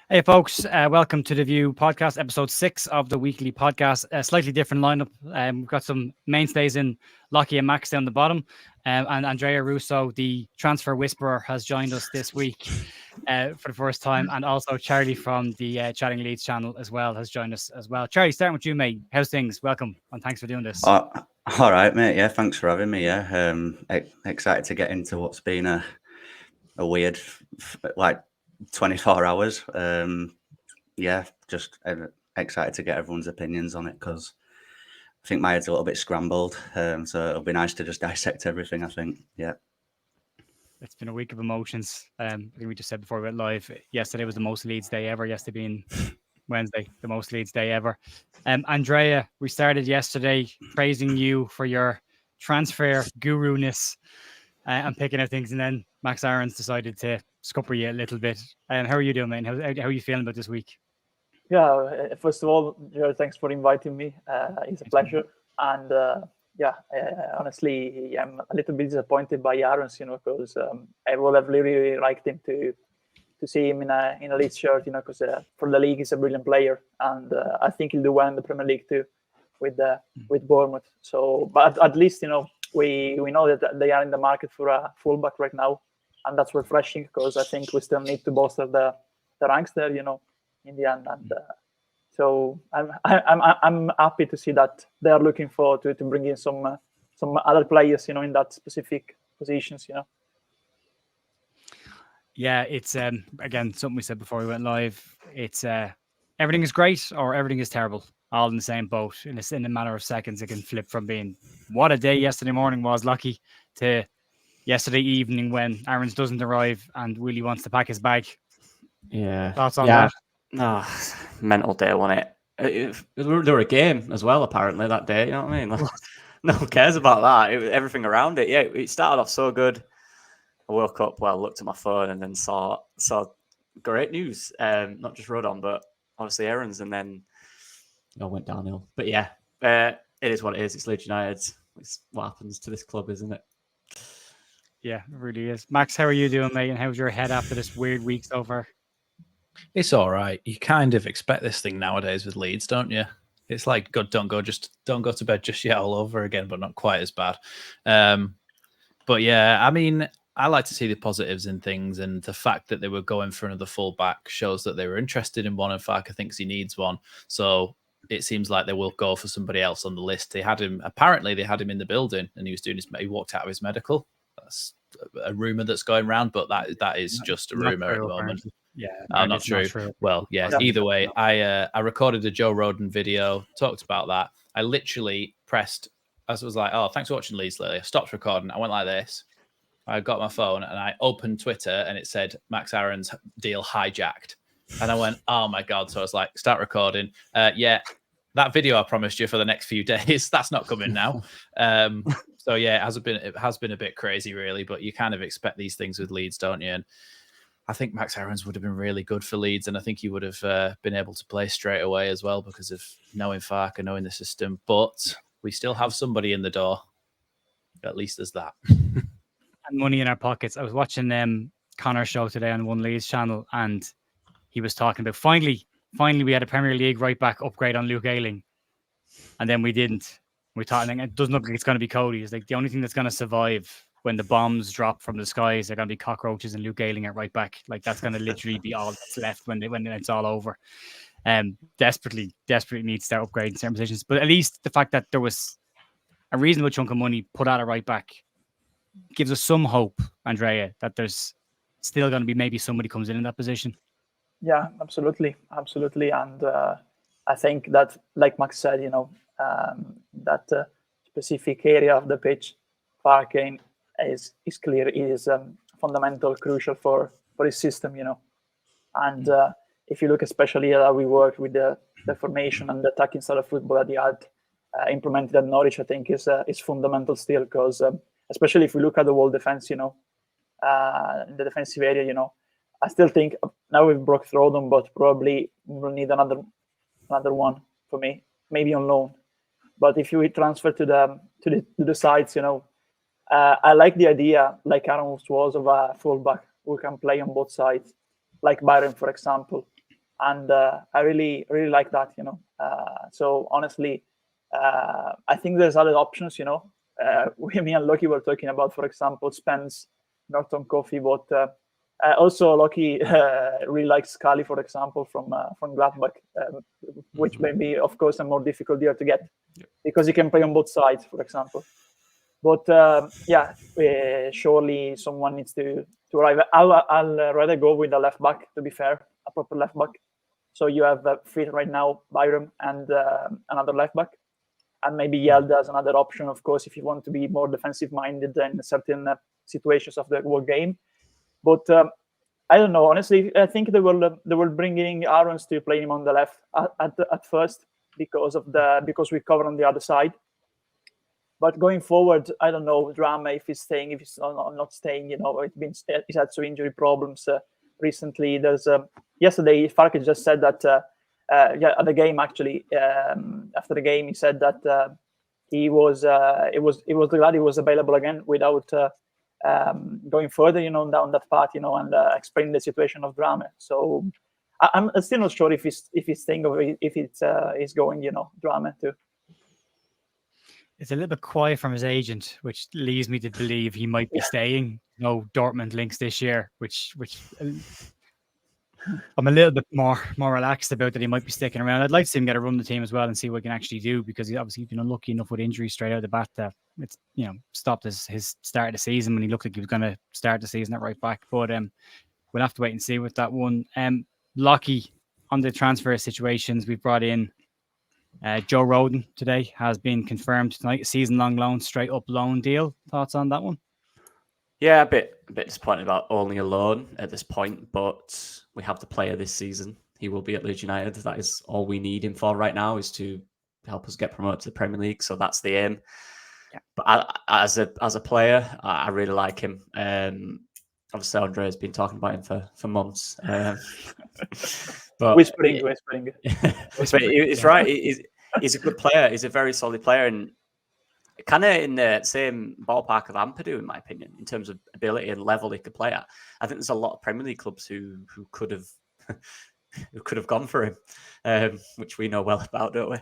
Hey, folks, welcome to the View podcast, episode 6 of the weekly podcast. A slightly different lineup. We've got some mainstays in Lockie and Max down the bottom. And Andrea Russo, the transfer whisperer, has joined us this week for the first time. And also Charlie from the Chatting Leeds channel as well has joined us as well. Charlie, starting with you, mate. How's things? Welcome, and thanks for doing this. All right, mate. Yeah, thanks for having me. Yeah, excited to get into what's been a weird, 24 hours. Yeah, just excited to get everyone's opinions on it because I think my head's a little bit scrambled. So it'll be nice to just dissect everything, I think. Yeah. It's been a week of emotions. I think we just said before we went live, yesterday was the most Leeds day ever. Yesterday being Wednesday, the most Leeds day ever. Andrea, we started yesterday praising you for your transfer guru-ness and picking out things, and then Max Aarons decided to scupper you a little bit. How are you doing, man? How are you feeling about this week? Yeah, first of all, Jared, thanks for inviting me. It's a pleasure. And honestly, I'm a little bit disappointed by Aarons, because I would have really liked him to see him in a Leeds shirt, because for the league he's a brilliant player, and I think he'll do well in the Premier League too, with Bournemouth. So, but at least we know that they are in the market for a fullback right now, and that's refreshing because I think we still need to bolster the ranks there, in the end. And so I'm happy to see that they are looking forward to bring in some other players, in that specific positions, Yeah, it's again something we said before we went live. It's everything is great or everything is terrible, all in the same boat. In a matter of seconds, it can flip from being what a day yesterday morning was, lucky, to yesterday evening when Aarons doesn't arrive and Willie wants to pack his bag. Yeah. Thoughts on that? Mental day, wasn't it? There were a game as well, apparently, that day. You know what I mean? Like, no one cares about that. Everything around it. Yeah, it started off so good. I woke up, looked at my phone and then saw great news. Not just Rodon, but obviously Aarons, and then it all went downhill. But yeah, it is what it is. It's Leeds United. It's what happens to this club, isn't it? Yeah, it really is. Max, how are you doing, mate? And how's your head after this weird week so far? It's all right. You kind of expect this thing nowadays with Leeds, don't you? It's like, don't go to bed just yet all over again, but not quite as bad. But yeah, I mean, I like to see the positives in things, and the fact that they were going for another fullback shows that they were interested in one, and Farker thinks he needs one. So it seems like they will go for somebody else on the list. They had him in the building, and he walked out of his medical. That's a rumor that's going around, but that is just a rumor at the moment. Yeah, not true. Well, yeah. Either way, I recorded a Joe Rodon video, talked about that. I literally pressed. I was like, "Oh, thanks for watching Leeds lately." I stopped recording. I went like this. I got my phone and I opened Twitter and it said Max Aarons deal hijacked, and I went, "Oh my god!" So I was like, "Start recording." Yeah, that video I promised you for the next few days, that's not coming now. So yeah, it has been a bit crazy, really. But you kind of expect these things with Leeds, don't you? And I think Max Aarons would have been really good for Leeds, and I think he would have been able to play straight away as well because of knowing Farker, knowing the system. But we still have somebody in the door. At least there's that. And money in our pockets. I was watching Connor's show today on One Leeds channel, and he was talking about finally we had a Premier League right back upgrade on Luke Ayling, and then we didn't. We thought it doesn't look like it's going to be Cody. It's like the only thing that's going to survive when the bombs drop from the skies are going to be cockroaches and Luke Ayling at right back. Like that's going to literally be all that's left when it's all over. Desperately needs to upgrade in certain positions. But at least the fact that there was a reasonable chunk of money put out at right back gives us some hope, Andrea, that there's still going to be maybe somebody comes in that position. Yeah, absolutely. And I think that, like Max said, that specific area of the pitch, Farker is clear. It is fundamental, crucial for his system, And if you look especially at how we work with the formation and the attacking style of football that he had implemented at Norwich, I think is fundamental still because especially if we look at the wall defense, in the defensive area, I still think now we've broke Rodon, but probably we'll need another one for me, maybe on loan. But if you transfer to the sides, I like the idea, like Aaron was, of a fullback who can play on both sides, like Byron, for example. and I really like that. So honestly, I think there's other options. Me and Loki were talking about, for example, Spence, Norton Coffee, but also Loki really likes Scully, for example, from Gladbach, which may be, of course, a more difficult deal to get because he can play on both sides, for example. But surely someone needs to arrive. I'll rather go with a left back, to be fair, a proper left back. So you have fit right now Byram and another left back. And maybe Yelda as another option, of course, if you want to be more defensive-minded in certain situations of the world game. But I don't know. Honestly, I think they will bring in Aarons to play him on the left at first because we cover on the other side. But going forward, I don't know Drama if he's staying, if he's not staying. He's had some injury problems recently. There's yesterday Farke just said that at the game actually after the game he said that he was glad he was available again without going further down that path and explain the situation of Drama. So I'm still not sure if he's staying or if he's going Drama too. It's a little bit quiet from his agent, which leads me to believe he might be staying. No Dortmund links this year, which I'm a little bit more relaxed about that he might be sticking around. I'd like to see him get a run the team as well and see what he can actually do, because he's obviously been unlucky enough with injuries straight out of the bat that it's stopped his start of the season when he looked like he was going to start the season at right back. But we'll have to wait and see with that one. Lockie, on the transfer situations, we've brought in Joe Rodon today, has been confirmed tonight, season-long loan, straight up loan deal. Thoughts on that one? Yeah, a bit disappointed about only a loan at this point, but we have the player this season. He will be at Leeds United. That is all we need him for right now, is to help us get promoted to the Premier League. So that's the aim. Yeah. But as a player, I really like him. Obviously, Andre has been talking about him for months. But whispering. It's right. He's a good player. He's a very solid player, and kind of in the same ballpark of Ampadu, in my opinion, in terms of ability and level he could play at. I think there's a lot of Premier League clubs who could have gone for him, which we know well about, don't we?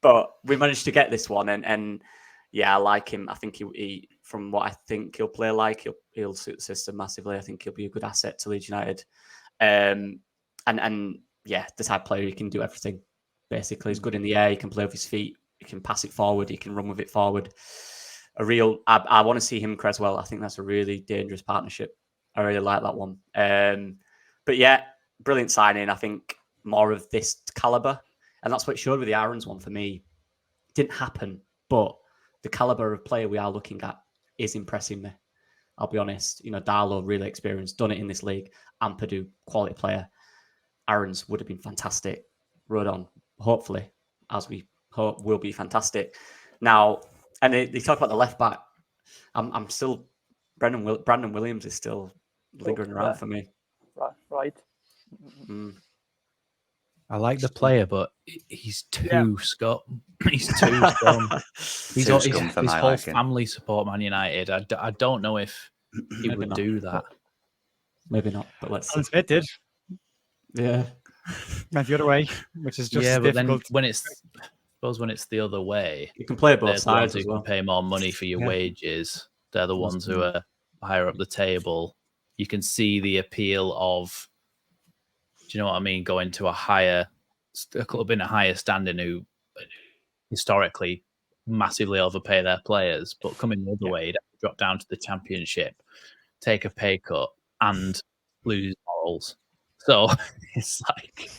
But we managed to get this one, and yeah, I like him. I think he from what I think he'll play like, he'll suit the system massively. I think he'll be a good asset to Leeds United. And yeah, the type of player, he can do everything. Basically, he's good in the air. He can play with his feet. He can pass it forward. He can run with it forward. I want to see him and Creswell. I think that's a really dangerous partnership. I really like that one. But yeah, brilliant signing. I think more of this caliber, and that's what it showed with the Aarons one for me. It didn't happen, but the caliber of player we are looking at is impressing me. I'll be honest. Darlow, really experienced, done it in this league. Ampadu, quality player. Aarons would have been fantastic. Rodon, hopefully, as we hope, will be fantastic. Now, and they talk about the left back. I'm still Brandon Williams is still lingering around for me. Right. I like the player, but he's too Scott. He's too strong. His whole family support Man United. I don't know if he would do that. Maybe not, but let's see. It did. Yeah. Went the other way, which is just but difficult. then when it's the other way, you can play both sides as well. You can pay more money for your wages. They're the ones who are higher up the table. You can see the appeal of, do you know what I mean? Going to a club in a higher standing who historically massively overpay their players, but coming the other way, drop down to the Championship, take a pay cut, and lose morals. So it's like,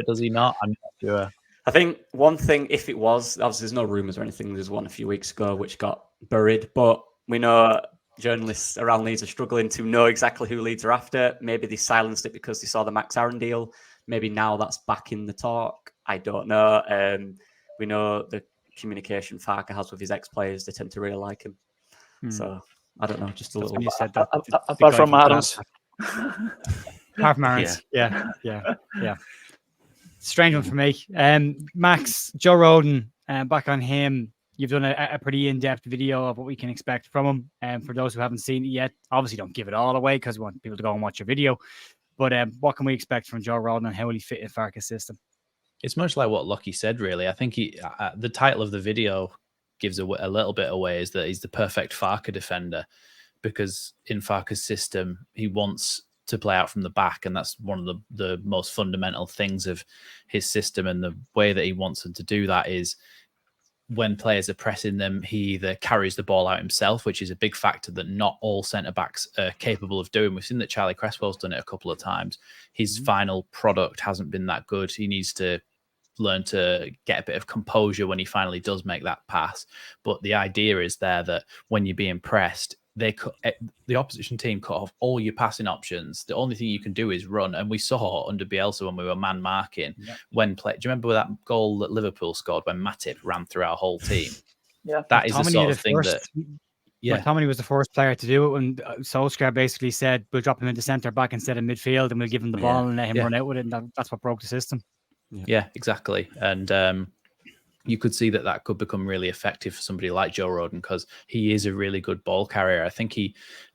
does he not? I'm not sure. I think one thing, if it was, obviously there's no rumours or anything, there's one a few weeks ago which got buried, but we know journalists around Leeds are struggling to know exactly who Leeds are after. Maybe they silenced it because they saw the Max Aaron deal. Maybe now that's back in the talk. I don't know. We know the communication Farke has with his ex-players. They tend to really like him. So, I don't know, just a little... When you said that. Apart from Aarons. Apart from Aarons. Yeah. Strange one for me. Max, Joe Rodon, back on him. You've done a pretty in-depth video of what we can expect from him. For those who haven't seen it yet, obviously don't give it all away because we want people to go and watch your video. But what can we expect from Joe Rodon and how will he fit in Farke's system? It's much like what Lockie said, really. I think the title of the video gives a little bit away, is that he's the perfect Farke defender, because in Farke's system, he wants to play out from the back, and that's one of the most fundamental things of his system. And the way that he wants them to do that is when players are pressing them, he either carries the ball out himself, which is a big factor that not all centre-backs are capable of doing. We've seen that Charlie Cresswell's done it a couple of times. His final product hasn't been that good. He needs to learn to get a bit of composure when he finally does make that pass. But the idea is there that when you're being pressed, the opposition team cut off all your passing options. The only thing you can do is run. And we saw under Bielsa when we were man marking, do you remember that goal that Liverpool scored when Matip ran through our whole team? Yeah, that is the sort of thing that. Yeah, Tommy was the first player to do it when Solskjaer basically said, we'll drop him into centre back instead of midfield and we'll give him the ball and let him run out with it. And that's what broke the system. Yeah, exactly. And you could see that could become really effective for somebody like Joe Rodon, because he is a really good ball carrier. I think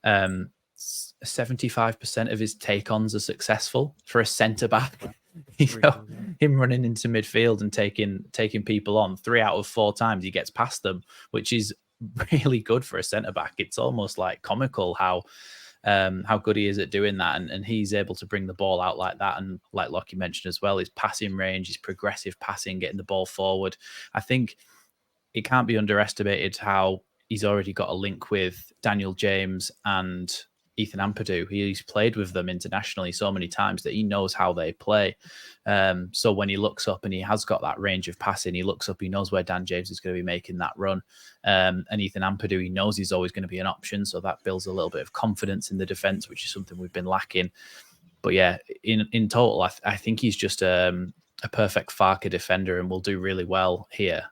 75% of his take-ons are successful for a centre-back. Him running into midfield and taking people on 3 out of 4 times he gets past them, which is really good for a centre-back. It's almost like comical how good he is at doing that, and he's able to bring the ball out like that. And like Lockie mentioned as well, his passing range, his progressive passing, getting the ball forward. I think it can't be underestimated how he's already got a link with Daniel James and Ethan Ampadu. He's played with them internationally so many times that he knows how they play. So when he looks up and he has got that range of passing, he looks up, he knows where Dan James is going to be making that run. And Ethan Ampadu, he knows he's always going to be an option. So that builds a little bit of confidence in the defense, which is something we've been lacking. But yeah, in total, I think he's just a perfect Farke defender and will do really well here.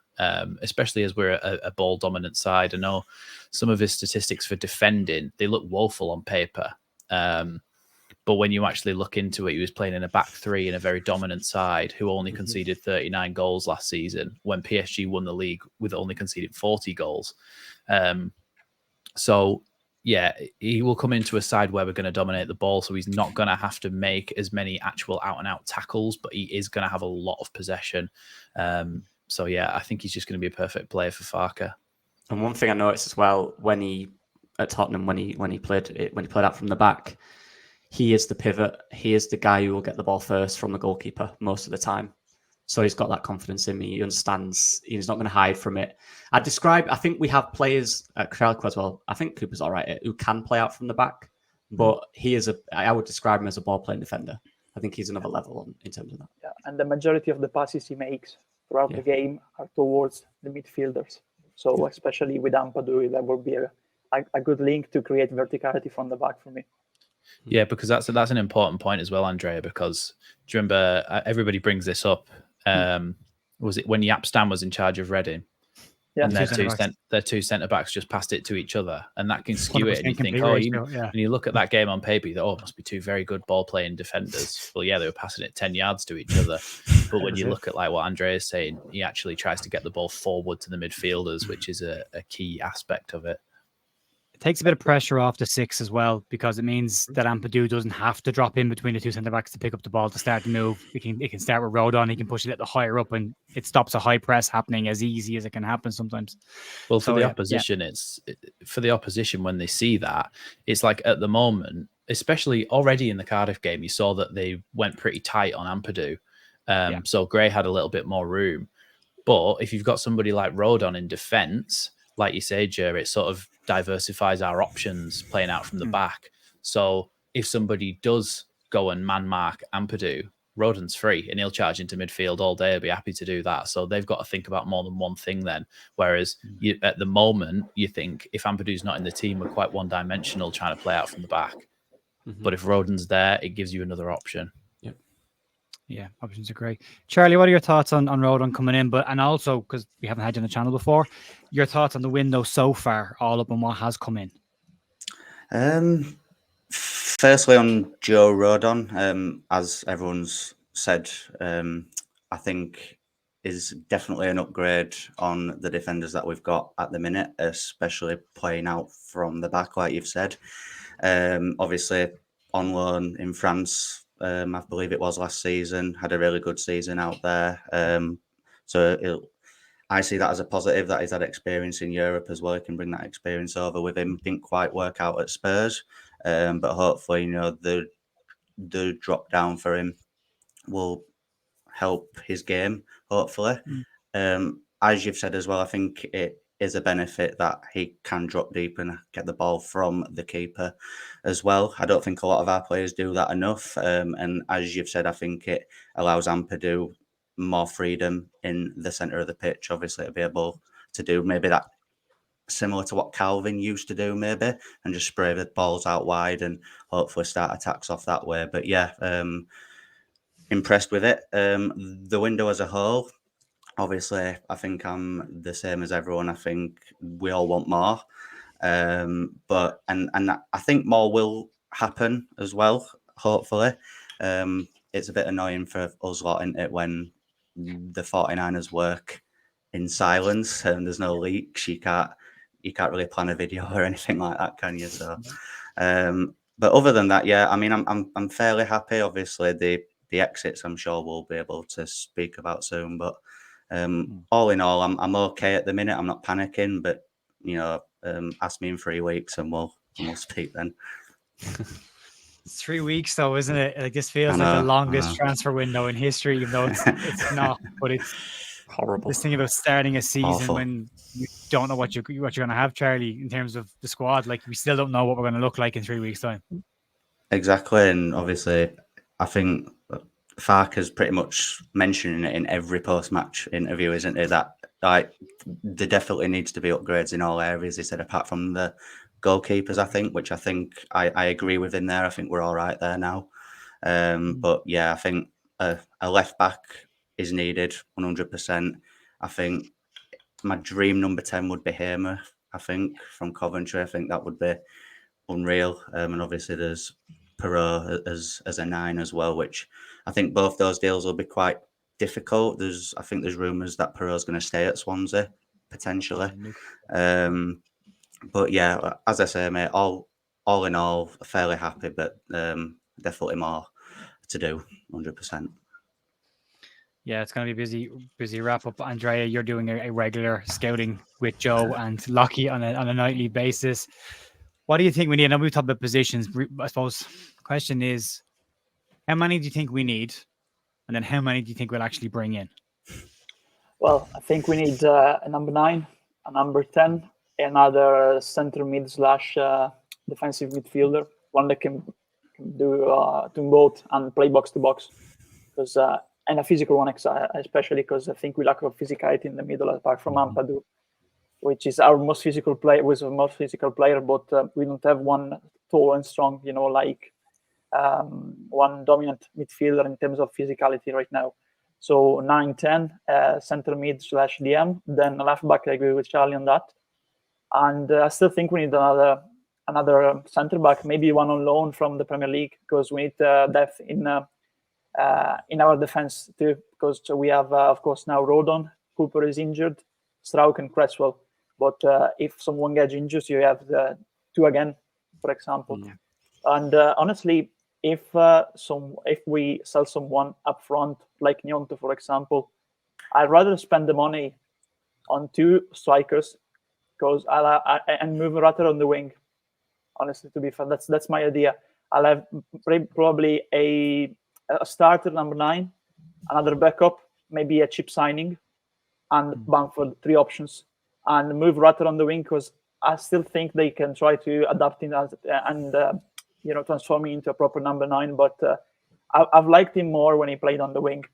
Especially as we're a ball dominant side. I know some of his statistics for defending, they look woeful on paper. But when you actually look into it, he was playing in a back three in a very dominant side who only conceded 39 goals last season, when PSG won the league with only conceded 40 goals. So yeah, he will come into a side where we're going to dominate the ball. So he's not going to have to make as many actual out and out tackles, but he is going to have a lot of possession. So yeah, I think he's just going to be a perfect player for Farke. And one thing I noticed as well, when he at Tottenham, when he played out from the back, he is the pivot. He is the guy who will get the ball first from the goalkeeper most of the time. So he's got that confidence in me. He understands. He's not going to hide from it. I think we have players at Kralko as well. I think Cooper's all right, who can play out from the back, but I would describe him as a ball playing defender. I think he's another level in terms of that. Yeah, and the majority of the passes he makes throughout the game are towards the midfielders. So especially with Ampadu, that would be a good link to create verticality from the back for me. Yeah, because that's an important point as well, Andrea, because do you remember, everybody brings this up, was it when Jaap Stam was in charge of Reading? Yeah, and their two centre-backs just passed it to each other, and that can skew it, and you think, when you look at that game on paper, you think, it must be two very good ball-playing defenders. Well, yeah, they were passing it 10 yards to each other, but when you look at like what Andrea is saying, he actually tries to get the ball forward to the midfielders, which is a key aspect of it. Takes a bit of pressure off the 6 as well, because it means that Ampadu doesn't have to drop in between the two centre-backs to pick up the ball to start the move. It can start with Rodon. He can push it a little higher up, and it stops a high press happening as easy as it can happen sometimes. Well, for the opposition, for the opposition, when they see that, it's like at the moment, especially already in the Cardiff game, you saw that they went pretty tight on Ampadu. So Gray had a little bit more room. But if you've got somebody like Rodon in defence, like you say, Jer, it sort of diversifies our options playing out from the back. So if somebody does go and man mark Ampadu, Rodon's free and he'll charge into midfield all day. He'll be happy to do that. So they've got to think about more than one thing then. Whereas at the moment, you think if Ampadu's not in the team, we're quite one-dimensional trying to play out from the back. But if Rodon's there, it gives you another option. Yeah, options are great. Charlie, what are your thoughts on Rodon coming in? And also, because we haven't had you on the channel before, your thoughts on the window so far, all up on what has come in? Firstly, on Joe Rodon, as everyone's said, I think is definitely an upgrade on the defenders that we've got at the minute, especially playing out from the back, like you've said. Obviously, on loan in France, I believe it was last season, had a really good season out there. So I see that as a positive that he's had experience in Europe as well. He can bring that experience over with him. Didn't quite work out at Spurs, but hopefully, the drop down for him will help his game, hopefully. As you've said as well, I think it is a benefit that he can drop deep and get the ball from the keeper as well. I don't think a lot of our players do that enough. And as you've said, I think it allows Ampadu more freedom in the centre of the pitch, obviously, to be able to do maybe that similar to what Calvin used to do, maybe, and just spray the balls out wide and hopefully start attacks off that way. But yeah, impressed with it. The window as a whole, obviously, I think I'm the same as everyone. I think we all want more. But I think more will happen as well, hopefully. It's a bit annoying for us lot, isn't it, when the 49ers work in silence and there's no leaks. You can't really plan a video or anything like that, can you? So but other than that, yeah, I mean, I'm fairly happy. Obviously, the exits I'm sure we'll be able to speak about soon, but all in all, I'm okay at the minute. I'm not panicking, but ask me in 3 weeks and we'll speak then. It's 3 weeks though, isn't it? Like, this feels like the longest transfer window in history, even though it's not. But it's horrible. This thing about starting a season Awful. when you don't know what you're going to have, Charlie, in terms of the squad. Like, we still don't know what we're going to look like in 3 weeks' time. Exactly, and obviously, I think Farke's pretty much mentioning it in every post-match interview, isn't it? That there definitely needs to be upgrades in all areas. He said, apart from the goalkeepers, I think, which I agree with him there. I think we're all right there now. But yeah, I think a left back is needed 100%. I think my dream number 10 would be Hamer, I think, from Coventry. I think that would be unreal. And obviously there's Perot as a 9 as well, which I think both those deals will be quite difficult. I think there's rumours that Perot's going to stay at Swansea, potentially. But yeah, as I say, mate, all in all, fairly happy, but definitely more to do, 100%. Yeah, it's going to be busy wrap up. Andrea, you're doing a regular scouting with Joe and Lockie on a nightly basis. What do you think we need? I know we talked about positions. I suppose the question is, how many do you think we need? And then how many do you think we'll actually bring in? Well, I think we need a number 9, a number 10, another centre mid / defensive midfielder, one that can do both and play box to box, because and a physical one, especially because I think we lack of physicality in the middle, apart from Ampadu, which is our most physical player. Was our most physical player, but we don't have one tall and strong, like one dominant midfielder in terms of physicality right now. So 9-10, center mid / DM, then left back. I agree with Charlie on that, and I still think we need another center back, maybe one on loan from the Premier League, because we need depth in our defense too. Because we have, of course, now Rodon, Cooper is injured, Strauch and Cresswell. But if someone gets injured, you have the 2 again, for example. And honestly, if we sell someone up front, like Gnonto, for example, I'd rather spend the money on 2 strikers, because and move Rutter on the wing. Honestly, to be fair, that's my idea. I'll have probably a starter number 9, another backup, maybe a cheap signing, and Bamford, 3 options, and move Rutter on the wing, because I still think they can try to adapt him and transform him into a proper number 9. But I've liked him more when he played on the wing.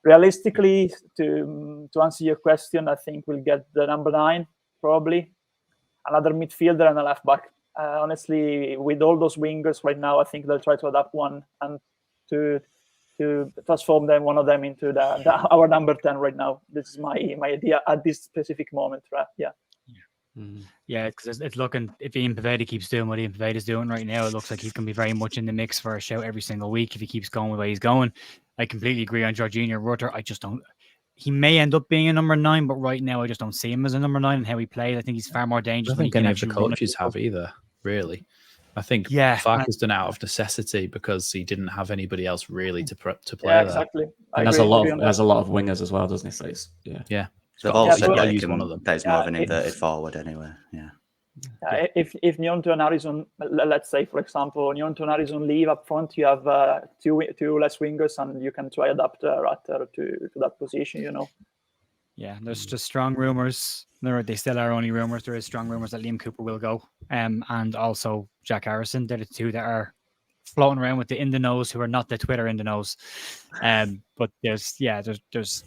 Realistically, to answer your question, I think we'll get the number 9, probably another midfielder and a left back. Honestly, with all those wingers right now, I think they'll try to adapt one and to transform one of them into our number 10 right now. This is my idea at this specific moment, right? Yeah. Yeah, because it's looking, if Ian Pavetta keeps doing what Ian Pavetta is doing right now, it looks like he's going to be very much in the mix for a shout every single week if he keeps going the way he's going. I completely agree on Jorginho Rutter. I just don't. He may end up being a number 9, but right now I just don't see him as a number 9 and how he plays. I think he's far more dangerous. I don't think any of the coaches have either, really. I think Farke's done out of necessity because he didn't have anybody else really to play there. Exactly. And there's a lot of wingers as well, doesn't he? So it's, yeah. They've all said gotta that use one of them. that is more of an inverted forward anyway. Yeah. If Gnonto and Harrison, let's say for example, Gnonto and Harrison leave up front, you have two less wingers, and you can try adapt Rutter to that position. Yeah, there's just strong rumors. They still are only rumors. There is strong rumors that Liam Cooper will go, and also Jack Harrison. They're the two that are floating around with the in the nose, who are not the Twitter in the nose. But there's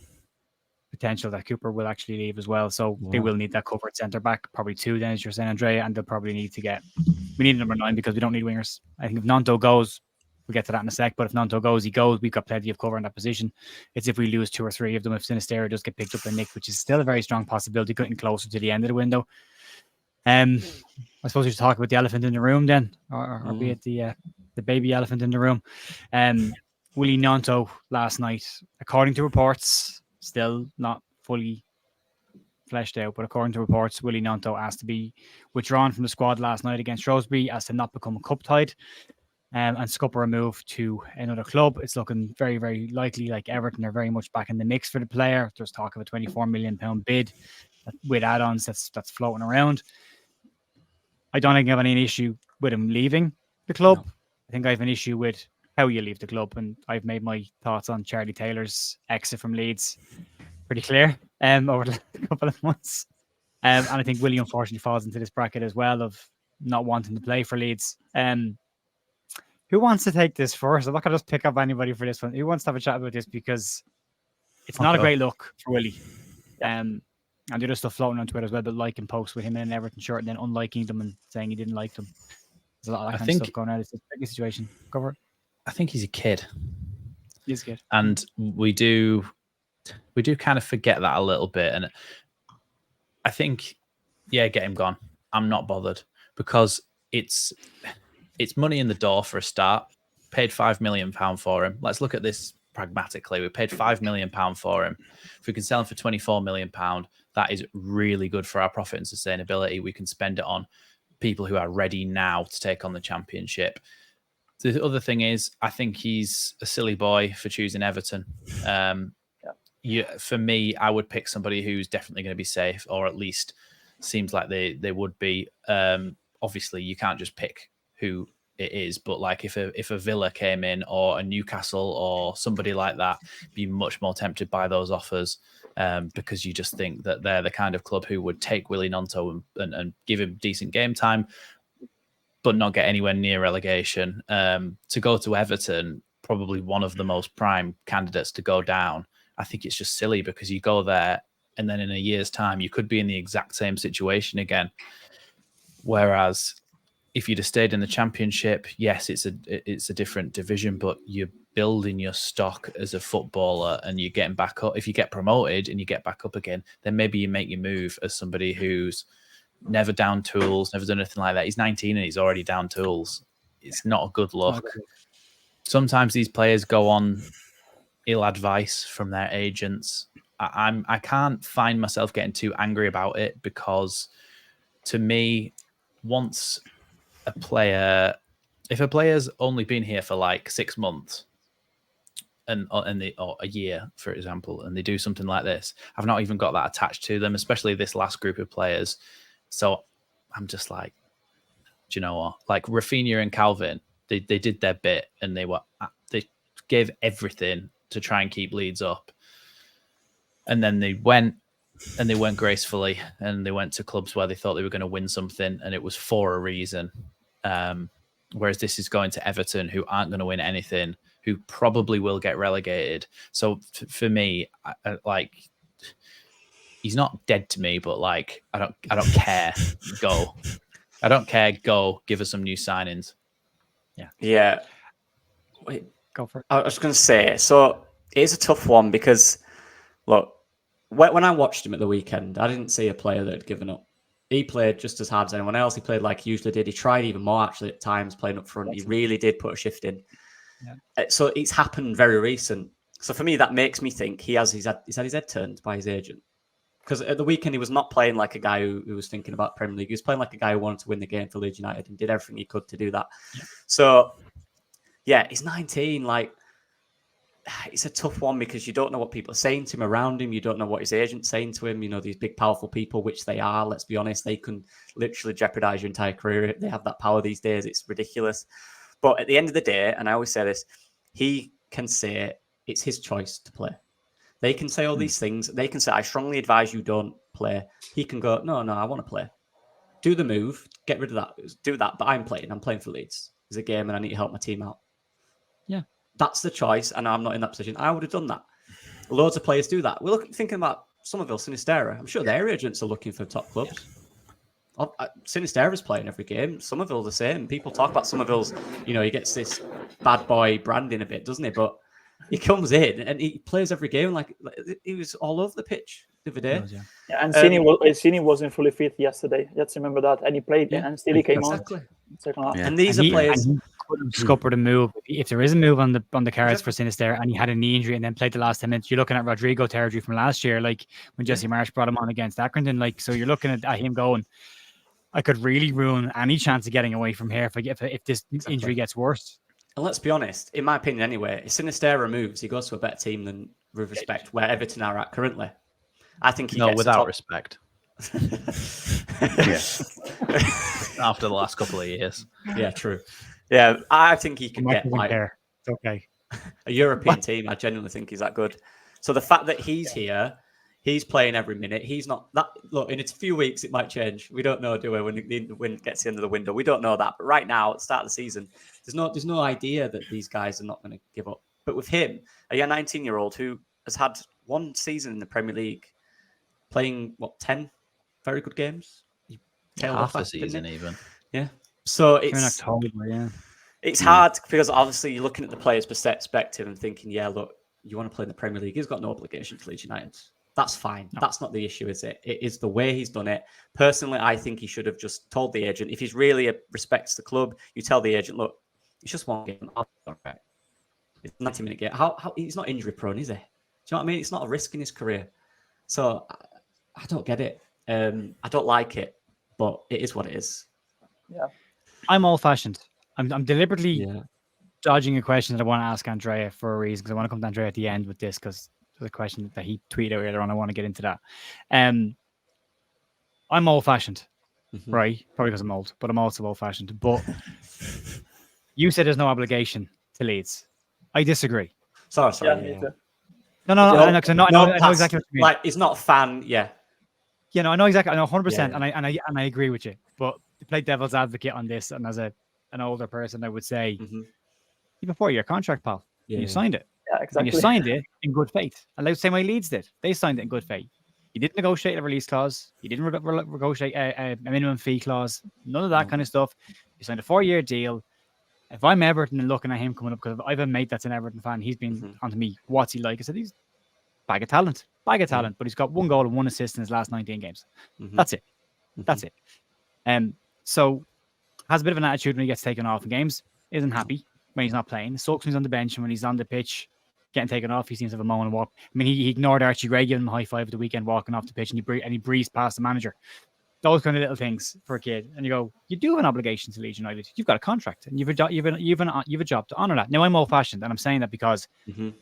potential that Cooper will actually leave as well. So they will need that covered centre back, probably two. Then as you're saying, Andrea, and they'll probably need to get. We need number 9 because we don't need wingers. I think if Gnonto goes, we'll get to that in a sec. But if Gnonto goes, he goes. We've got plenty of cover in that position. It's if we lose 2 or 3 of them, if Sinisterra does get picked up and nicked, which is still a very strong possibility, getting closer to the end of the window. I suppose we should talk about the elephant in the room then, or be it the baby elephant in the room. Willie Gnonto last night, according to reports, still not fully fleshed out, but according to reports, Willie Gnonto asked to be withdrawn from the squad last night against Shrewsbury as to not become a cup tied, and scupper a move to another club. It's looking very, very likely like Everton are very much back in the mix for the player. There's talk of a £24 million bid with add-ons that's floating around. I don't think I have any issue with him leaving the club. No. I think I have an issue with how you leave the club, and I've made my thoughts on Charlie Taylor's exit from Leeds pretty clear over the couple of months. And I think Willie unfortunately falls into this bracket as well of not wanting to play for Leeds. Who wants to take this first? I'm not going to just pick up anybody for this one. Who wants to have a chat about this? Because it's not a great look for Willie. And the other stuff floating on Twitter as well, but liking posts with him in an Everton shirt and then unliking them and saying he didn't like them. There's a lot of that kind of stuff going on. It's a tricky situation. Cover it. I think he's a kid. He's a kid. And we do kind of forget that a little bit. And I think, get him gone. I'm not bothered because it's money in the door for a start. Paid £5 million for him. Let's look at this pragmatically. We paid £5 million for him. If we can sell him for £24 million, that is really good for our profit and sustainability. We can spend it on people who are ready now to take on the Championship. The other thing is, I think he's a silly boy for choosing Everton. For me, I would pick somebody who's definitely going to be safe, or at least seems like they would be. Obviously, you can't just pick who it is, but like if a Villa came in or a Newcastle or somebody like that, be much more tempted by those offers because you just think that they're the kind of club who would take Willie Gnonto and give him decent game time, but not get anywhere near relegation. To go to Everton, probably one of the most prime candidates to go down. I think it's just silly because you go there and then in a year's time, you could be in the exact same situation again. Whereas if you'd have stayed in the Championship, yes, it's a different division, but you're building your stock as a footballer and you're getting back up. If you get promoted and you get back up again, then maybe you make your move as somebody who's never down tools, never done anything like that. He's 19 and he's already down tools. It's not a good look. Sometimes these players go on ill advice from their agents. I can't find myself getting too angry about it because to me, once if a player's only been here for like 6 months or a year, for example, and they do something like this, I've not even got that attached to them, especially this last group of players. So I'm just like, do you know what? Like Rafinha and Calvin, they did their bit and they gave everything to try and keep Leeds up. And then they went gracefully and they went to clubs where they thought they were going to win something and it was for a reason. Whereas this is going to Everton, who aren't going to win anything, who probably will get relegated. So for me, like, he's not dead to me, but like, I don't care. Go. I don't care. Go. Give us some new signings. Yeah. Wait, go for it. I was going to say, so it's a tough one because, look, when I watched him at the weekend, I didn't see a player that had given up. He played just as hard as anyone else. He played like he usually did. He tried even more, actually, at times, playing up front. He really did put a shift in. Yeah. So it's happened very recent. So for me, that makes me think he has had his head turned by his agent. Because at the weekend, he was not playing like a guy who was thinking about Premier League. He was playing like a guy who wanted to win the game for Leeds United and did everything he could to do that. Yeah. So, yeah, he's 19. Like, it's a tough one because you don't know what people are saying to him around him. You don't know what his agent's saying to him. You know, these big, powerful people, which they are, let's be honest, they can literally jeopardize your entire career. They have that power these days. It's ridiculous. But at the end of the day, and I always say this, he can say it's his choice to play. They can say all these things. They can say, I strongly advise you don't play. He can go, no, I want to play. Do the move. Get rid of that. Do that. But I'm playing for Leeds. It's a game and I need to help my team out. Yeah. That's the choice. And I'm not in that position. I would have done that. Loads of players do that. We're thinking about Somerville, Sinistera. I'm sure their agents are looking for top clubs. Sinistera's playing every game. Somerville the same. People talk about Somerville's, he gets this bad boy branding a bit, doesn't he? But he comes in and he plays every game. Like he was all over the pitch the other day. Yeah, and Cini wasn't fully fit yesterday. Let's remember that. And he played, and still he came on. Second half. Yeah. And these are players. And he could have scuppered a move if there is a move on the cards for Sinistera, and he had a knee injury and then played the last 10 minutes. You're looking at Rodrigo territory from last year, like when Jesse Marsh brought him on against Accrington. Like, so you're looking at him going, I could really ruin any chance of getting away from here if this injury gets worse. And let's be honest, in my opinion anyway, if Sinistera moves, he goes to a better team than, with respect, where Everton are at currently. I think he gets without respect. Yeah. After the last couple of years. Yeah, true. Yeah, I think he can get it's okay. A European team. I genuinely think he's that good. So the fact that he's here, he's playing every minute. He's not that. Look, in a few weeks, it might change. We don't know, do we? When it gets to the end of the window, we don't know that. But right now, at the start of the season, there's no idea that these guys are not going to give up. But with him, a young 19-year-old who has had one season in the Premier League, playing 10 very good games. Half the season, even. Yeah. So it's It's hard because obviously you're looking at the player's perspective and thinking, yeah, look, you want to play in the Premier League. He's got no obligation to Leeds United. That's fine. No. That's not the issue, is it? It is the way he's done it. Personally, I think he should have just told the agent. If he's really respects the club, you tell the agent, look, it's just one game. All right. It's a 90-minute game. How he's not injury prone, is he? Do you know what I mean? It's not a risk in his career. So I don't get it. I don't like it, but it is what it is. Yeah. I'm old-fashioned. I'm deliberately dodging a question that I want to ask Andrea for a reason, because I want to come to Andrea at the end with this, because there's a question that he tweeted earlier on. I want to get into that. I'm old-fashioned, right? Probably because I'm old, but I'm also old-fashioned. But you said there's no obligation to Leeds. I disagree. Sorry. Yeah. No, I know exactly what you mean. Like, he's not a fan, yeah. Yeah, no, I know exactly. I know 100%, and I agree with you. But to play devil's advocate on this, and as an older person, I would say, before your contract, pal, you signed it. Yeah, exactly. And you signed it in good faith. And like the same way Leeds did. They signed it in good faith. You didn't negotiate a release clause. You didn't negotiate a minimum fee clause. None of that kind of stuff. You signed a 4-year deal. If I'm Everton and looking at him coming up, because I have a mate that's an Everton fan, he's been onto me, what's he like? I said, he's bag of talent, but he's got 1 goal and 1 assist in his last 19 games. That's it. That's it. So has a bit of an attitude when he gets taken off in games, isn't happy when he's not playing, sulks when he's on the bench, and when he's on the pitch getting taken off, he seems to have a moment of walk. I mean, he ignored Archie Gray giving him a high five at the weekend walking off the pitch, and he breezed past the manager. Those kind of little things for a kid, and you go, you do have an obligation to Leeds United. You've got a contract, and you've a job to honour that. Now, I'm old-fashioned, and I'm saying that because